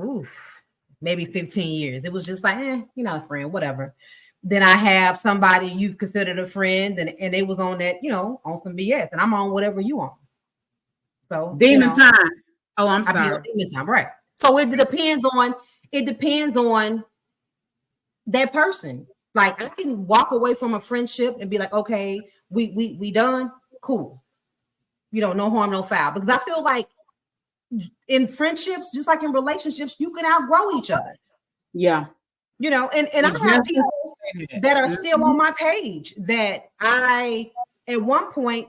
maybe 15 years. It was just like, you're not a friend, whatever. Then I have somebody you've considered a friend, and they was on that, on some BS, and I'm on whatever you on. So demon time. Oh, I'm I sorry. Demon time, right? So it depends on that person. Like, I can walk away from a friendship and be like, okay, we done, cool. No harm, no foul. Because I feel like in friendships, just like in relationships, you can outgrow each other. Yeah. And I have people that are still on my page that at one point,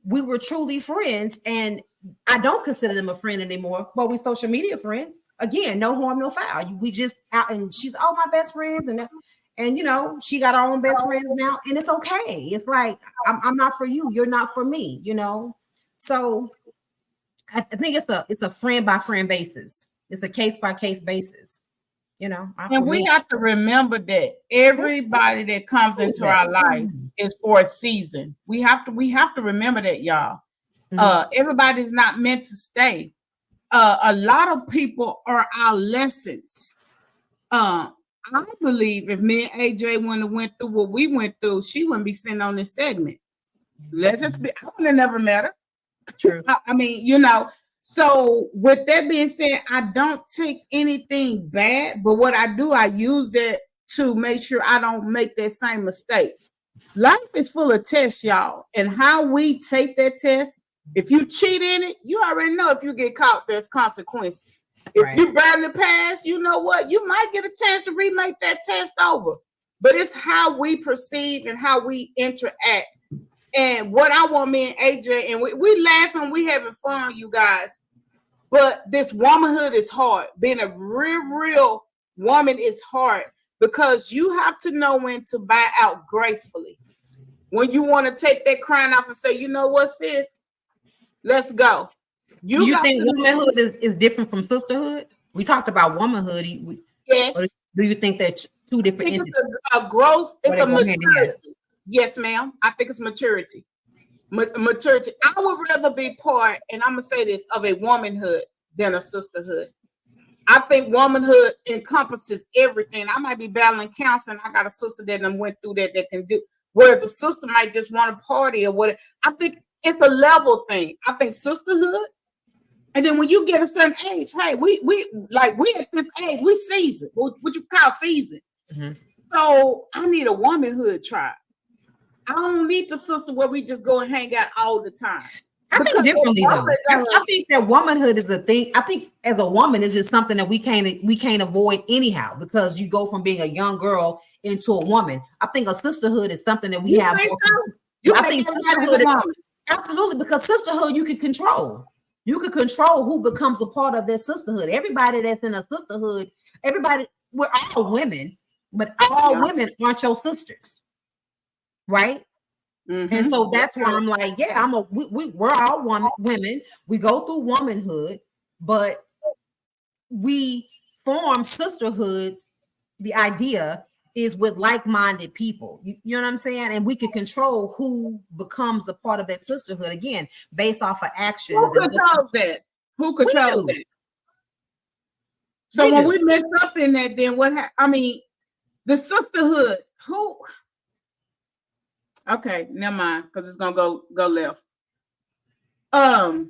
we were truly friends, and I don't consider them a friend anymore, but we're social media friends. Again, no harm, no foul. We just out, and she's my best friends, and she got her own best friends now, and it's okay. It's like, I'm not for you, you're not for me, So I think it's a friend by friend basis. It's a case by case basis. And we have to remember that everybody that comes into our life is for a season. We have to remember that, y'all. Everybody's not meant to stay. A lot of people are our lessons. I believe if me and AJ wouldn't have went through what we went through, she wouldn't be sitting on this segment. Let's just be. I would have never met her. True. I mean, So with that being said, I don't take anything bad, but what I do, I use that to make sure I don't make that same mistake. Life is full of tests, y'all, and how we take that test. If you cheat in it, you already know if you get caught, there's consequences. If you barely pass, you know what? You might get a chance to remake that test over. But it's how we perceive and how we interact. And what I want, me and AJ, and we laughing, we having fun, you guys. But this womanhood is hard. Being a real woman is hard because you have to know when to buy out gracefully. When you want to take that crown off and say, you know what, sis, let's go. You think womanhood is different from sisterhood? We talked about womanhood. Yes. Or do you think that's two different entities? It's a growth. It's a maturity. Yes, ma'am. I think it's maturity. Maturity. I would rather be part, and I'm gonna say this, of a womanhood than a sisterhood. I think womanhood encompasses everything. I might be battling cancer, and I got a sister that went through that can do. Whereas a sister might just want to party or whatever. I think it's a level thing. I think sisterhood, and then when you get a certain age, hey, we at this age, we seasoned. What you call seasoned. Mm-hmm. So I need a womanhood tribe. I don't need the sister where we just go and hang out all the time. I think differently though. I think that womanhood is a thing. I think as a woman, it's just something that we can't avoid anyhow, because you go from being a young girl into a woman. I think a sisterhood is something that we You have. think so? I think sisterhood is, absolutely, because sisterhood you can control. You can control who becomes a part of that sisterhood. Everybody that's in a sisterhood, we're all women, but all women aren't your sisters, right? And so that's why I'm like, yeah, we're all women. We go through womanhood, but we form sisterhoods. The idea is with like-minded people. You know what I'm saying? And we can control who becomes a part of that sisterhood, again, based off of actions. Who controls that? Who controls that? So when we mess up in that, then what? I mean, the sisterhood. Who? Okay, never mind, because it's gonna go left. Oh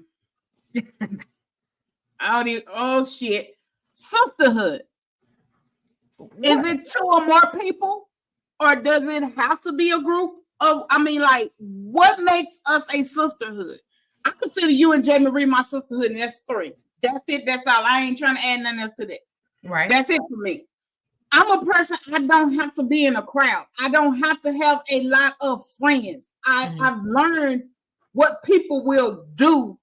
shit. Sisterhood. Is it 2 or more people? Or does it have to be a group of, I mean, like, what makes us a sisterhood? I consider you and Jamie Marie my sisterhood, and that's 3. That's it. That's all. I ain't trying to add nothing else to that. Right. That's it for me. I'm a person, I don't have to be in a crowd. I don't have to have a lot of friends. I've learned what people will do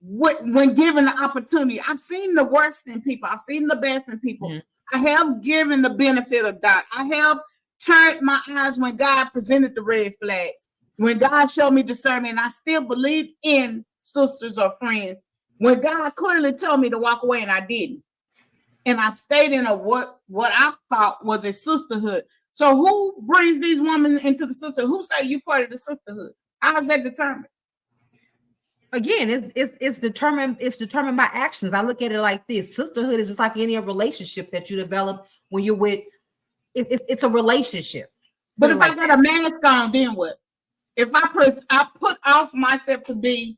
when given the opportunity. I've seen the worst in people. I've seen the best in people. I have given the benefit of doubt. I have turned my eyes when God presented the red flags. When God showed me discernment, and I still believe in sisters or friends. When God clearly told me to walk away and I didn't. And I stayed in what I thought was a sisterhood. So who brings these women into the sisterhood? Who say you part of the sisterhood? How is that determined? Again, it's determined. It's determined by actions. I look at it like this: sisterhood is just like any relationship that you develop when you're with. It's a relationship. But if I got a mask on, then what? If I put off myself to be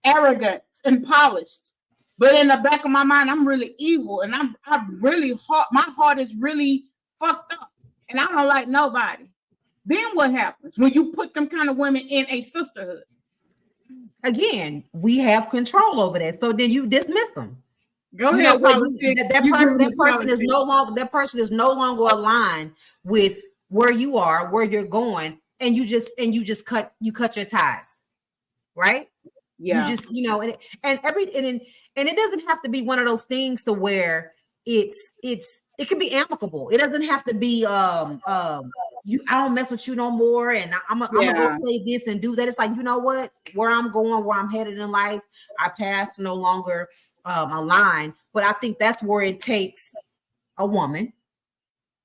arrogant and polished, but in the back of my mind, I'm really evil, and I'm really hard. My heart is really fucked up, and I don't like nobody. Then what happens when you put them kind of women in a sisterhood? Again, we have control over that. So then you dismiss them. Go ahead. That person is no longer aligned with where you are, where you're going, and you just cut your ties, right? Yeah. You just, and it doesn't have to be one of those things to where it can be amicable. It doesn't have to be I don't mess with you no more, and I'm gonna go say this and do that. It's like, you know what, where I'm going, where I'm headed in life, our paths no longer align. But I think that's where it takes a woman,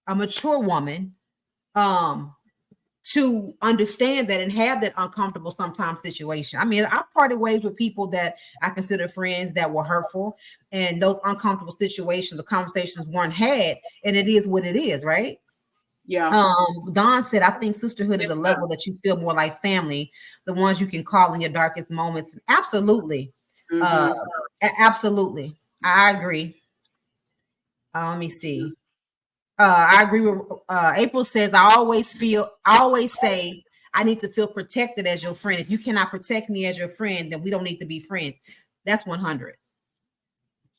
a mature woman, to understand that and have that uncomfortable sometimes situation. I mean, I parted ways with people that I consider friends that were hurtful, and those uncomfortable situations or conversations weren't had, and it is what it is, right? Yeah. Dawn said, I think sisterhood is a level that you feel more like family, the ones you can call in your darkest moments. Absolutely. Absolutely. I agree. Let me see. I agree with April says, I always say I need to feel protected as your friend. If you cannot protect me as your friend, then we don't need to be friends. That's 100.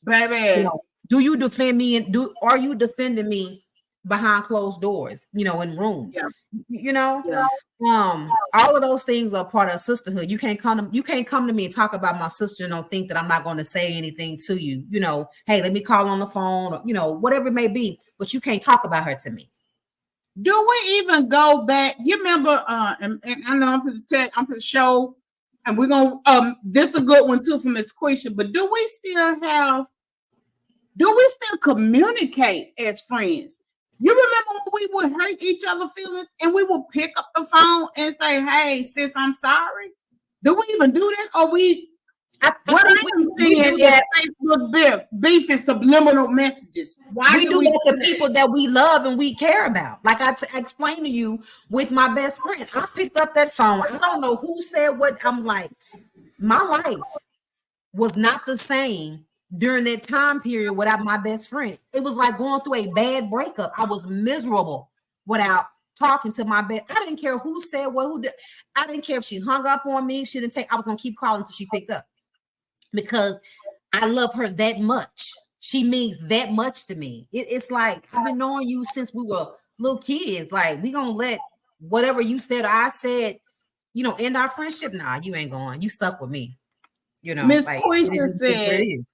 Baby. Do you defend me, and are you defending me behind closed doors, in rooms? All of those things are part of sisterhood. You can't come to me and talk about my sister and don't think that I'm not going to say anything to you. Hey, let me call on the phone, or whatever it may be, but you can't talk about her to me. Do we even go back? You remember, and I know I'm for the show, and we're gonna this is a good one too from Miss Quisha, but do we still communicate as friends? You remember when we would hurt each other's feelings and we would pick up the phone and say, "Hey, sis, I'm sorry." Do we even do that? Or what I'm seeing is Facebook beef and subliminal messages. Why we do that to people that we love and we care about? Like I explained to you with my best friend, I picked up that phone. I don't know who said what. I'm like, my life was not the same during that time period without my best friend. It was like going through a bad breakup. I was miserable without talking to my bed. I didn't care who said what, who did. I didn't care if she hung up on me. She didn't take. I was gonna keep calling until she picked up because I love her that much. She means that much to me. It's like I've been knowing you since we were little kids. Like we gonna let whatever you said or I said, end our friendship. Nah, you ain't going. You stuck with me. Miss like Quisha says,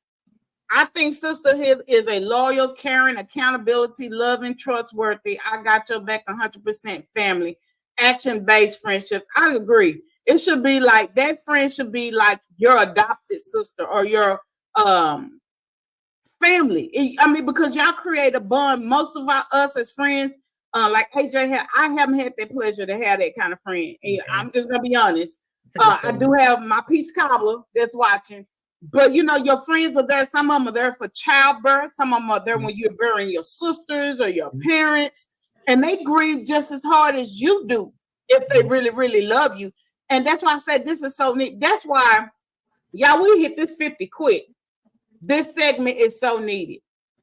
I think sisterhood is a loyal, caring, accountability, loving, trustworthy. I got your back 100% family, action-based friendships. I agree. It should be like that friend should be like your adopted sister or your family. I mean, because y'all create a bond. Most of us as friends, like AJ had, I haven't had that pleasure to have that kind of friend. And I'm just gonna be honest. I do have my peach cobbler that's watching. But your friends are there. Some of them are there for childbirth. Some of them are there when you're burying your sisters or your parents, and they grieve just as hard as you do if they really, really love you. And that's why I said this is so neat. That's why, y'all, we hit this 50 quick. This segment is so needed.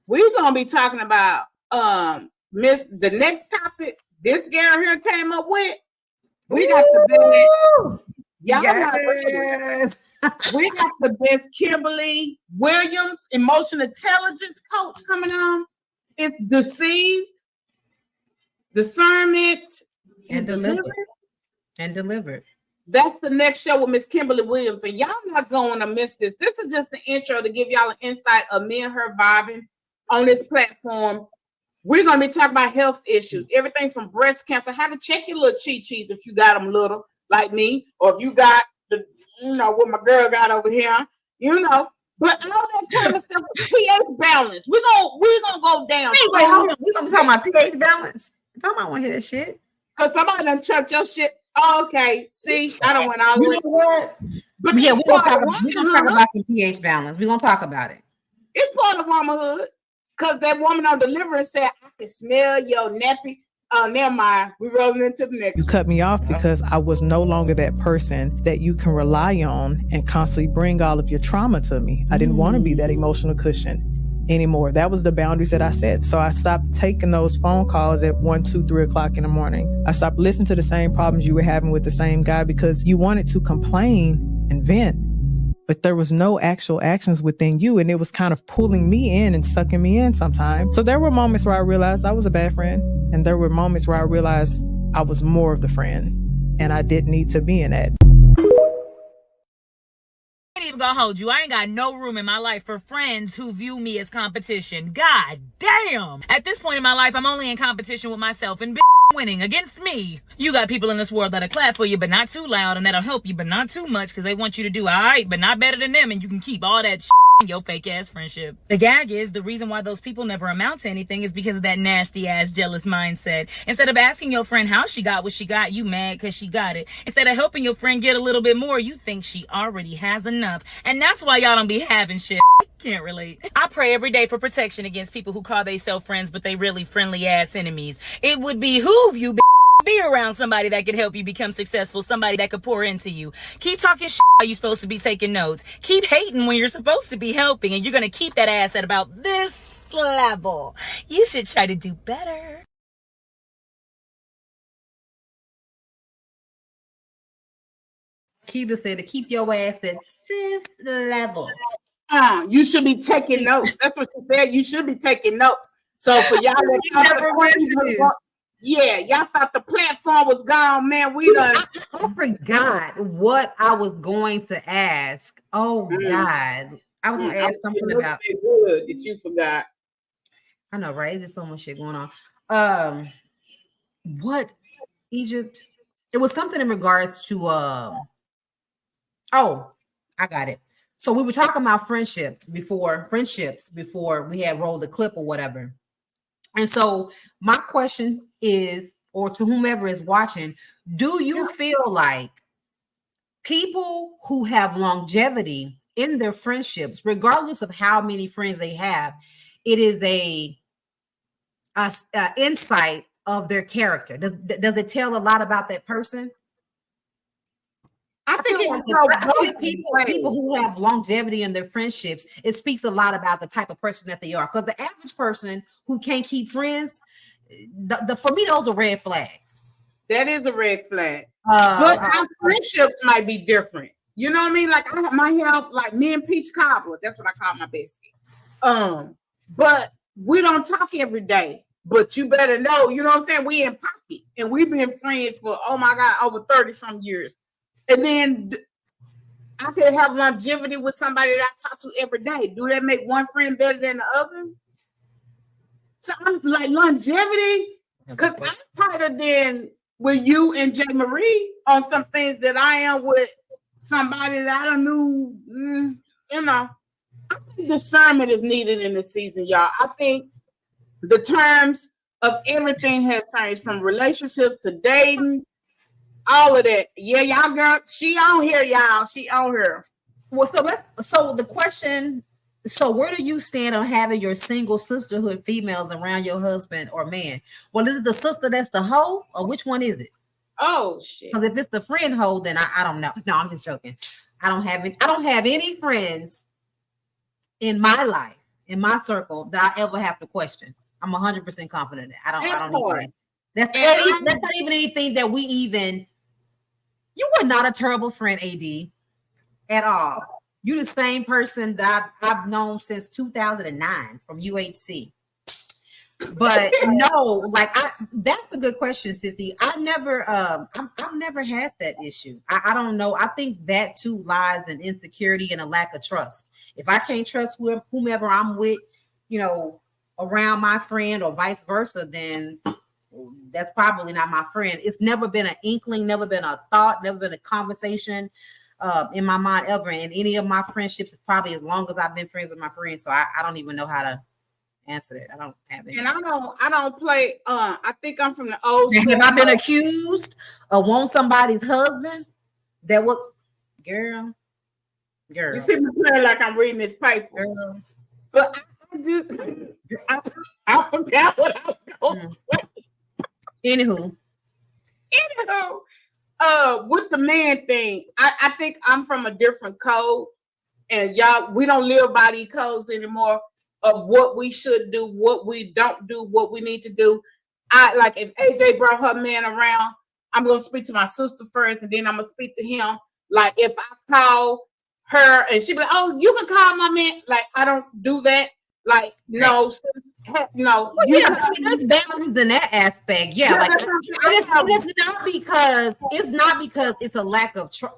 We're gonna be talking about the next topic. This girl here came up with. We got the best. Yes. We got the best Kimberly Williams, emotional intelligence coach coming on. It's Deceived, Discernment, and Delivered. That's the next show with Miss Kimberly Williams. And y'all not going to miss this. This is just the intro to give y'all an insight of me and her vibing on this platform. We're going to be talking about health issues, everything from breast cancer, how to check your little chi-chis if you got them little like me, or if you got what my girl got over here, but all that kind of stuff, pH balance. We're gonna go down. Wait, hold on. We're gonna be talking about pH balance. Somebody want to hear that shit. Because somebody done chucked your shit. Oh, okay. See, I don't want all the way. What? But yeah, we're gonna talk about some pH balance. We're gonna talk about it. It's part of womanhood. Because that woman on Deliverance said, I can smell your nappy. Oh, never mind. We're rolling into the next. You cut me off because I was no longer that person that you can rely on and constantly bring all of your trauma to me. I didn't want to be that emotional cushion anymore. That was the boundaries that I set. So I stopped taking those phone calls at 1, 2, 3 o'clock in the morning. I stopped listening to the same problems you were having with the same guy because you wanted to complain and vent, but there was no actual actions within you. And it was kind of pulling me in and sucking me in sometimes. So there were moments where I realized I was a bad friend. And there were moments where I realized I was more of the friend and I didn't need to be in that. I ain't even gonna hold you. I ain't got no room in my life for friends who view me as competition. God damn. At this point in my life, I'm only in competition with myself and winning against me. You got people in this world that'll clap for you, but not too loud, and that'll help you, but not too much, because they want you to do all right, but not better than them, and you can keep all that in your fake ass friendship. The gag is the reason why those people never amount to anything is because of that nasty ass jealous mindset. Instead of asking your friend how she got what she got, you mad because she got it. Instead of helping your friend get a little bit more, you think she already has enough, and that's why y'all don't be having shit. Can't relate. I pray every day for protection against people who call themselves friends, but they really friendly ass enemies. It would behoove you be around somebody that could help you become successful, somebody that could pour into you. Keep talking shit while you're supposed to be taking notes. Keep hating when you're supposed to be helping, and you're gonna keep that ass at about this level. You should try to do better. Keita said to keep your ass at this level. You should be taking notes. That's what she said. You should be taking notes. So for y'all that y'all thought the platform was gone, man. We done. I forgot what I was going to ask. Oh God, I was going to ask something about. Good that you forgot. I know, right? There's so much shit going on. What Egypt? It was something in regards to. Oh, I got it. So we were talking about friendships before we had rolled the clip or whatever. And so my question is, or to whomever is watching, do you feel like people who have longevity in their friendships, regardless of how many friends they have, it is a insight of their character? Does it tell a lot about that person? I think people who have longevity in their friendships, it speaks a lot about the type of person that they are. Because the average person who can't keep friends, for me, those are red flags. That is a red flag. But our friendships might be different. You know what I mean? Like I might have like me and Peach Cobbler. That's what I call my bestie. But we don't talk every day. But you better know, you know what I'm saying? We in pocket. And we've been friends for, oh my God, over 30 some years. And then I could have longevity with somebody that I talk to every day. Do that make one friend better than the other? So I'm like longevity, because I'm tighter than with you and J. Marie on some things that I am with somebody that I don't know. You know, I think discernment is needed in the season, y'all. I think the terms of everything has changed, from relationships to dating, all of that. Yeah, y'all girl, she on here, y'all. She on here. Well, so the question, so where do you stand on having your single sisterhood females around your husband or man? Well, is it the sister that's the hoe, or which one is it? Oh shit. Because if it's the friend hoe, then I don't know. No, I'm just joking. I don't have any friends in my life, in my circle, that I ever have to question. I'm 100% confident that I don't even. That's not even anything that we even. You were not a terrible friend, AD, at all. You're the same person that I've known since 2009 from UHC. But no, like that's a good question, Cynthia. I've never had that issue. I don't know. I think that too lies in insecurity and a lack of trust. If I can't trust whomever I'm with, you know, around my friend or vice versa, then that's probably not my friend. It's never been an inkling, never been a thought, never been a conversation in my mind ever. And any of my friendships is probably as long as I've been friends with my friends. So I don't even know how to answer that. I don't have it. And I don't play. I think I'm from the old school. Have I been accused of wanting somebody's husband? That was girl. You see me playing like I'm reading this paper. Girl. But I forgot what I was going to say. Anywho, with the man thing, I think I'm from a different code, and y'all, we don't live by these codes anymore of what we should do, what we don't do, what we need to do. I like if AJ brought her man around, I'm gonna speak to my sister first, and then I'm gonna speak to him. Like if I call her and she be like, "Oh, you can call my man," like I don't do that. Like no. No, well, yeah, there's boundaries in that aspect. Yeah, like it's not because it's a lack of trust.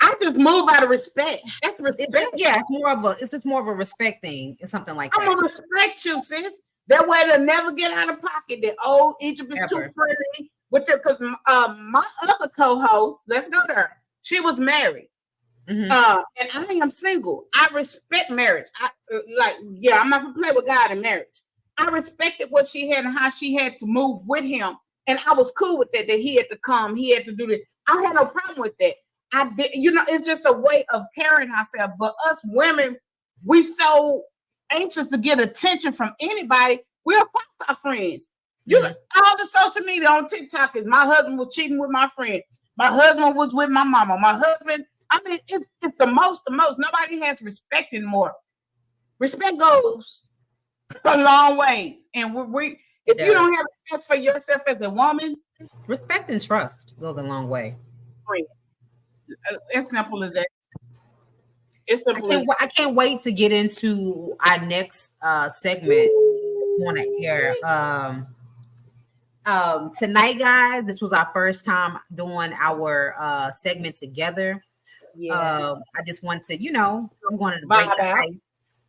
I just move out of respect. That's respect. It's just more of a respect thing. It's something like that. I'm gonna respect you, sis. That way they'll never get out of pocket. That old Egypt is too friendly with her. Because my other co-host, let's go there. She was married. And I am single. I respect marriage. I'm not gonna play with God in marriage. I respected what she had and how she had to move with him, and I was cool with that. That he had to come, he had to do this. I had no problem with that. I did, it's just a way of carrying ourselves. But us women, we so anxious to get attention from anybody. We'll post our friends. All the social media on TikTok is my husband was cheating with my friend. My husband was with my mama. My husband. I mean, it's the most. Nobody has respect anymore. Respect goes a long ways. And if you don't have respect for yourself as a woman, respect and trust goes a long way. As simple as that. I can't wait to get into our next segment on air. Tonight, guys, this was our first time doing our segment together. I just wanted to, we wanted to break the ice.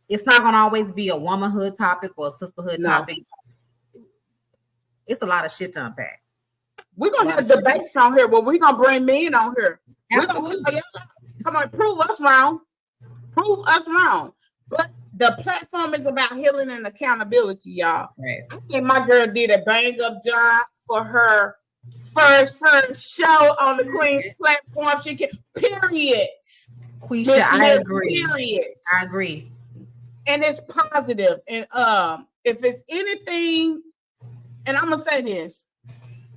It's not going to always be a womanhood topic or a sisterhood topic. It's a lot of shit to unpack. We're going to have debates on here, but we're going to bring men on here. Come on, prove us wrong. Prove us wrong. But the platform is about healing and accountability, y'all. Right. I think my girl did a bang-up job for her first show on the Queen's platform. She can, period. Quisha, I agree. Period. I agree. And it's positive. And if it's anything, and I'm gonna say this,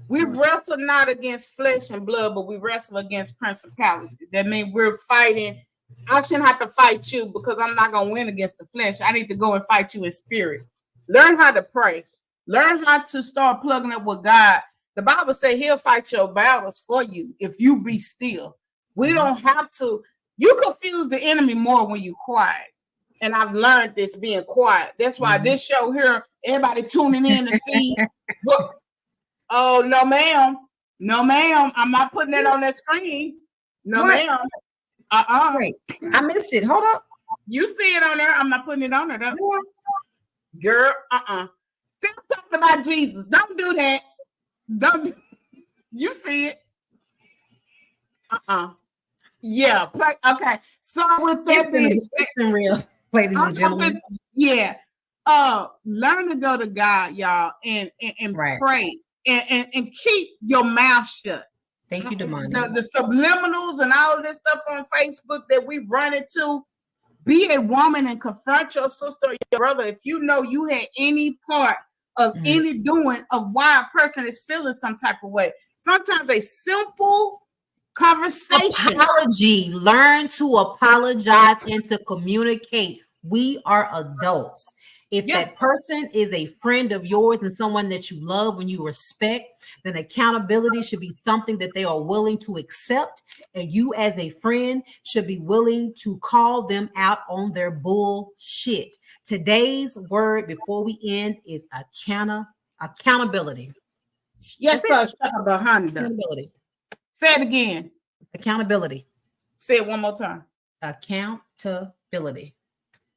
we wrestle not against flesh and blood, but we wrestle against principalities. That means we're fighting. I shouldn't have to fight you because I'm not gonna win against the flesh. I need to go and fight you in spirit. Learn how to pray. Learn how to start plugging up with God The Bible says he'll fight your battles for you if you be still. We don't have to. You confuse the enemy more when you quiet. And I've learned this being quiet. That's why this show here, everybody tuning in to see. Oh, no, ma'am. No, ma'am. I'm not putting that on that screen. No, ma'am. Wait, I missed it. Hold up. You see it on there. I'm not putting it on there. Girl, See, I'm talking about Jesus. Don't do that. Don't. You see it. Yeah. Okay. So with that being said, real, ladies and gentlemen. Yeah. Learn to go to God, y'all, and pray and keep your mouth shut. Thank you, Damani. The subliminals and all of this stuff on Facebook that we run into. Be a woman and confront your sister or your brother if you know you had any part of any doing of why a person is feeling some type of way. Sometimes a simple conversation. Apology. Learn to apologize and to communicate. We are adults. If that person is a friend of yours and someone that you love and you respect, then accountability should be something that they are willing to accept. And you as a friend should be willing to call them out on their bullshit. Today's word before we end is accountability. Yes, sir. Accountability. Say it again. Accountability. Say it one more time. Accountability.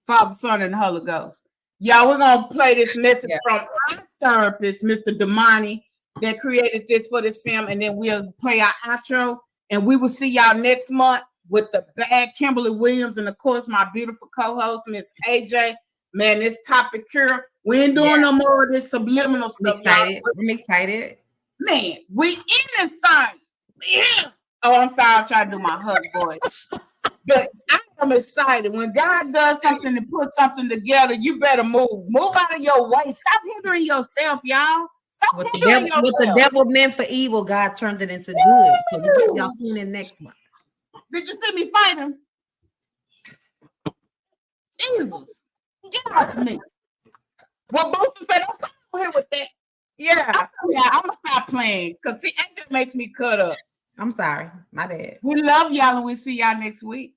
Father, Son, and the Holy Ghost. Y'all, we're going to play this message from our therapist, Mr. Damani, that created this for this film, and then we'll play our outro, and we will see y'all next month with the bad Kimberly Williams, and of course, my beautiful co-host, Miss Ajae. Man, this topic here, we ain't doing no more of this subliminal stuff. I'm excited. Man, we in this thing. Yeah. Oh, I'm sorry, I'm trying to do my hug voice. But I'm excited. When God does something and put something together, you better move. Move out of your way. Stop hindering yourself, y'all. Stop hindering yourself. What the devil meant for evil, God turned it into good. So y'all tune in next month. Did you see me fight him? Jesus. Get off me. Well, both said, don't come over here with that. Yeah, I'm gonna stop playing because see, that just makes me cut up. I'm sorry, my bad. We love y'all and we'll see y'all next week.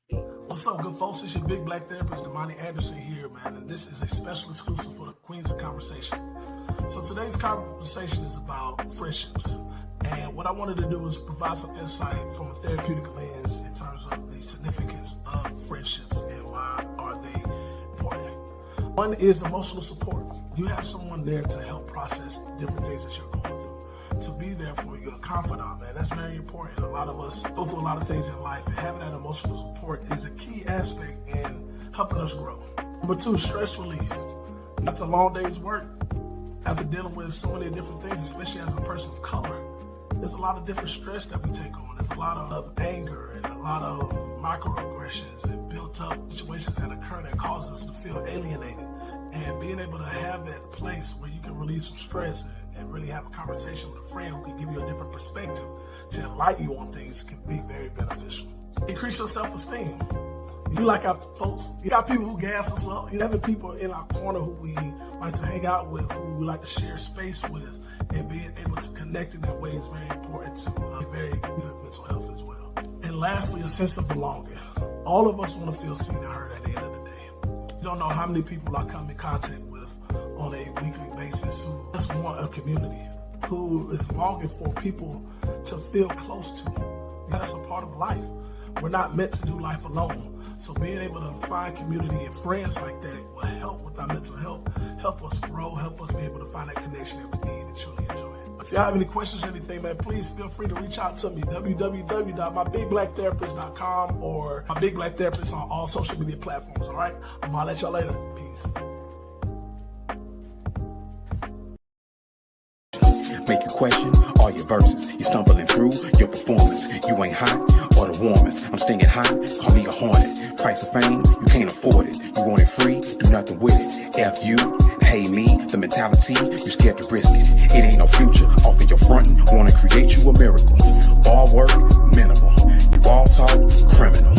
What's up, good folks? It's your big black therapist, Damani Anderson here, man, and this is a special exclusive for the Queens of Conversation. So today's conversation is about friendships, and what I wanted to do was provide some insight from a therapeutic lens in terms of the significance of friendships and why are they important. One is emotional support. You have someone there to help process different things that you're going through, to be there for you, a confidant, man. That's very important. A lot of us go through a lot of things in life, and having that emotional support is a key aspect in helping us grow. Number two, stress relief. After a long day's work, after dealing with so many different things, especially as a person of color, there's a lot of different stress that we take on. There's a lot of anger and a lot of microaggressions and built up situations that occur that cause us to feel alienated. And being able to have that place where you can release some stress and really have a conversation with a friend who can give you a different perspective to enlighten you on things can be very beneficial. Increase your self-esteem. You like our folks, you got people who gas us up. You have people in our corner who we like to hang out with, who we like to share space with, and being able to connect in that way is very important to very good mental health as well. And lastly, a sense of belonging. All of us want to feel seen and heard at the end of the day. You don't know how many people I come in contact with on a weekly basis who just want a community, who is longing for people to feel close to. That's a part of life. We're not meant to do life alone. So being able to find community and friends like that will help with our mental health, help us grow, help us be able to find that connection that we need and truly enjoy. If you have any questions or anything, man, please feel free to reach out to me, www.mybigblacktherapist.com or My Big Black Therapist on all social media platforms, all right? I'm going to let y'all later. Peace. Make you question all your verses. You stumbling through your performance. You ain't hot or the warmest. I'm stinging hot, call me a hornet. Price of fame, you can't afford it. You want it free, do nothing with it. F you, hey me, the mentality, you scared to risk it. It ain't no future, off of your frontin', wanna create you a miracle. All work, minimal. You all talk, criminal.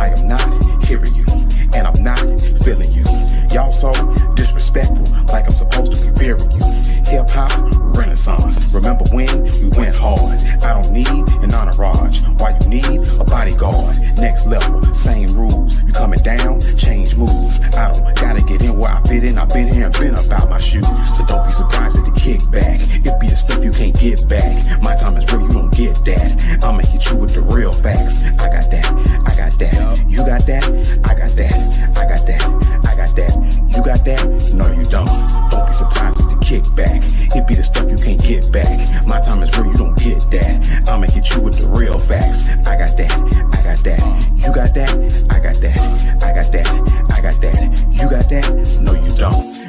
I am not hearing you, and I'm not feeling you. Y'all so disrespectful, like I'm supposed to be fearing you. Hip-hop renaissance, been here and been about my shoes, so don't be surprised at the kickback. It be the stuff you can't get back. My time is real, you don't get that. I'ma hit you with the real facts. I got that, I got that. You got that, I got that, I got that, I got that. You got that? No, you don't. Don't be surprised at the kickback. It be the stuff you can't get back. My time is real, you don't get that. I'ma hit you with the real facts. I got that, I got that. You got that? I got that, I got that, I got that. You got that? No, you don't.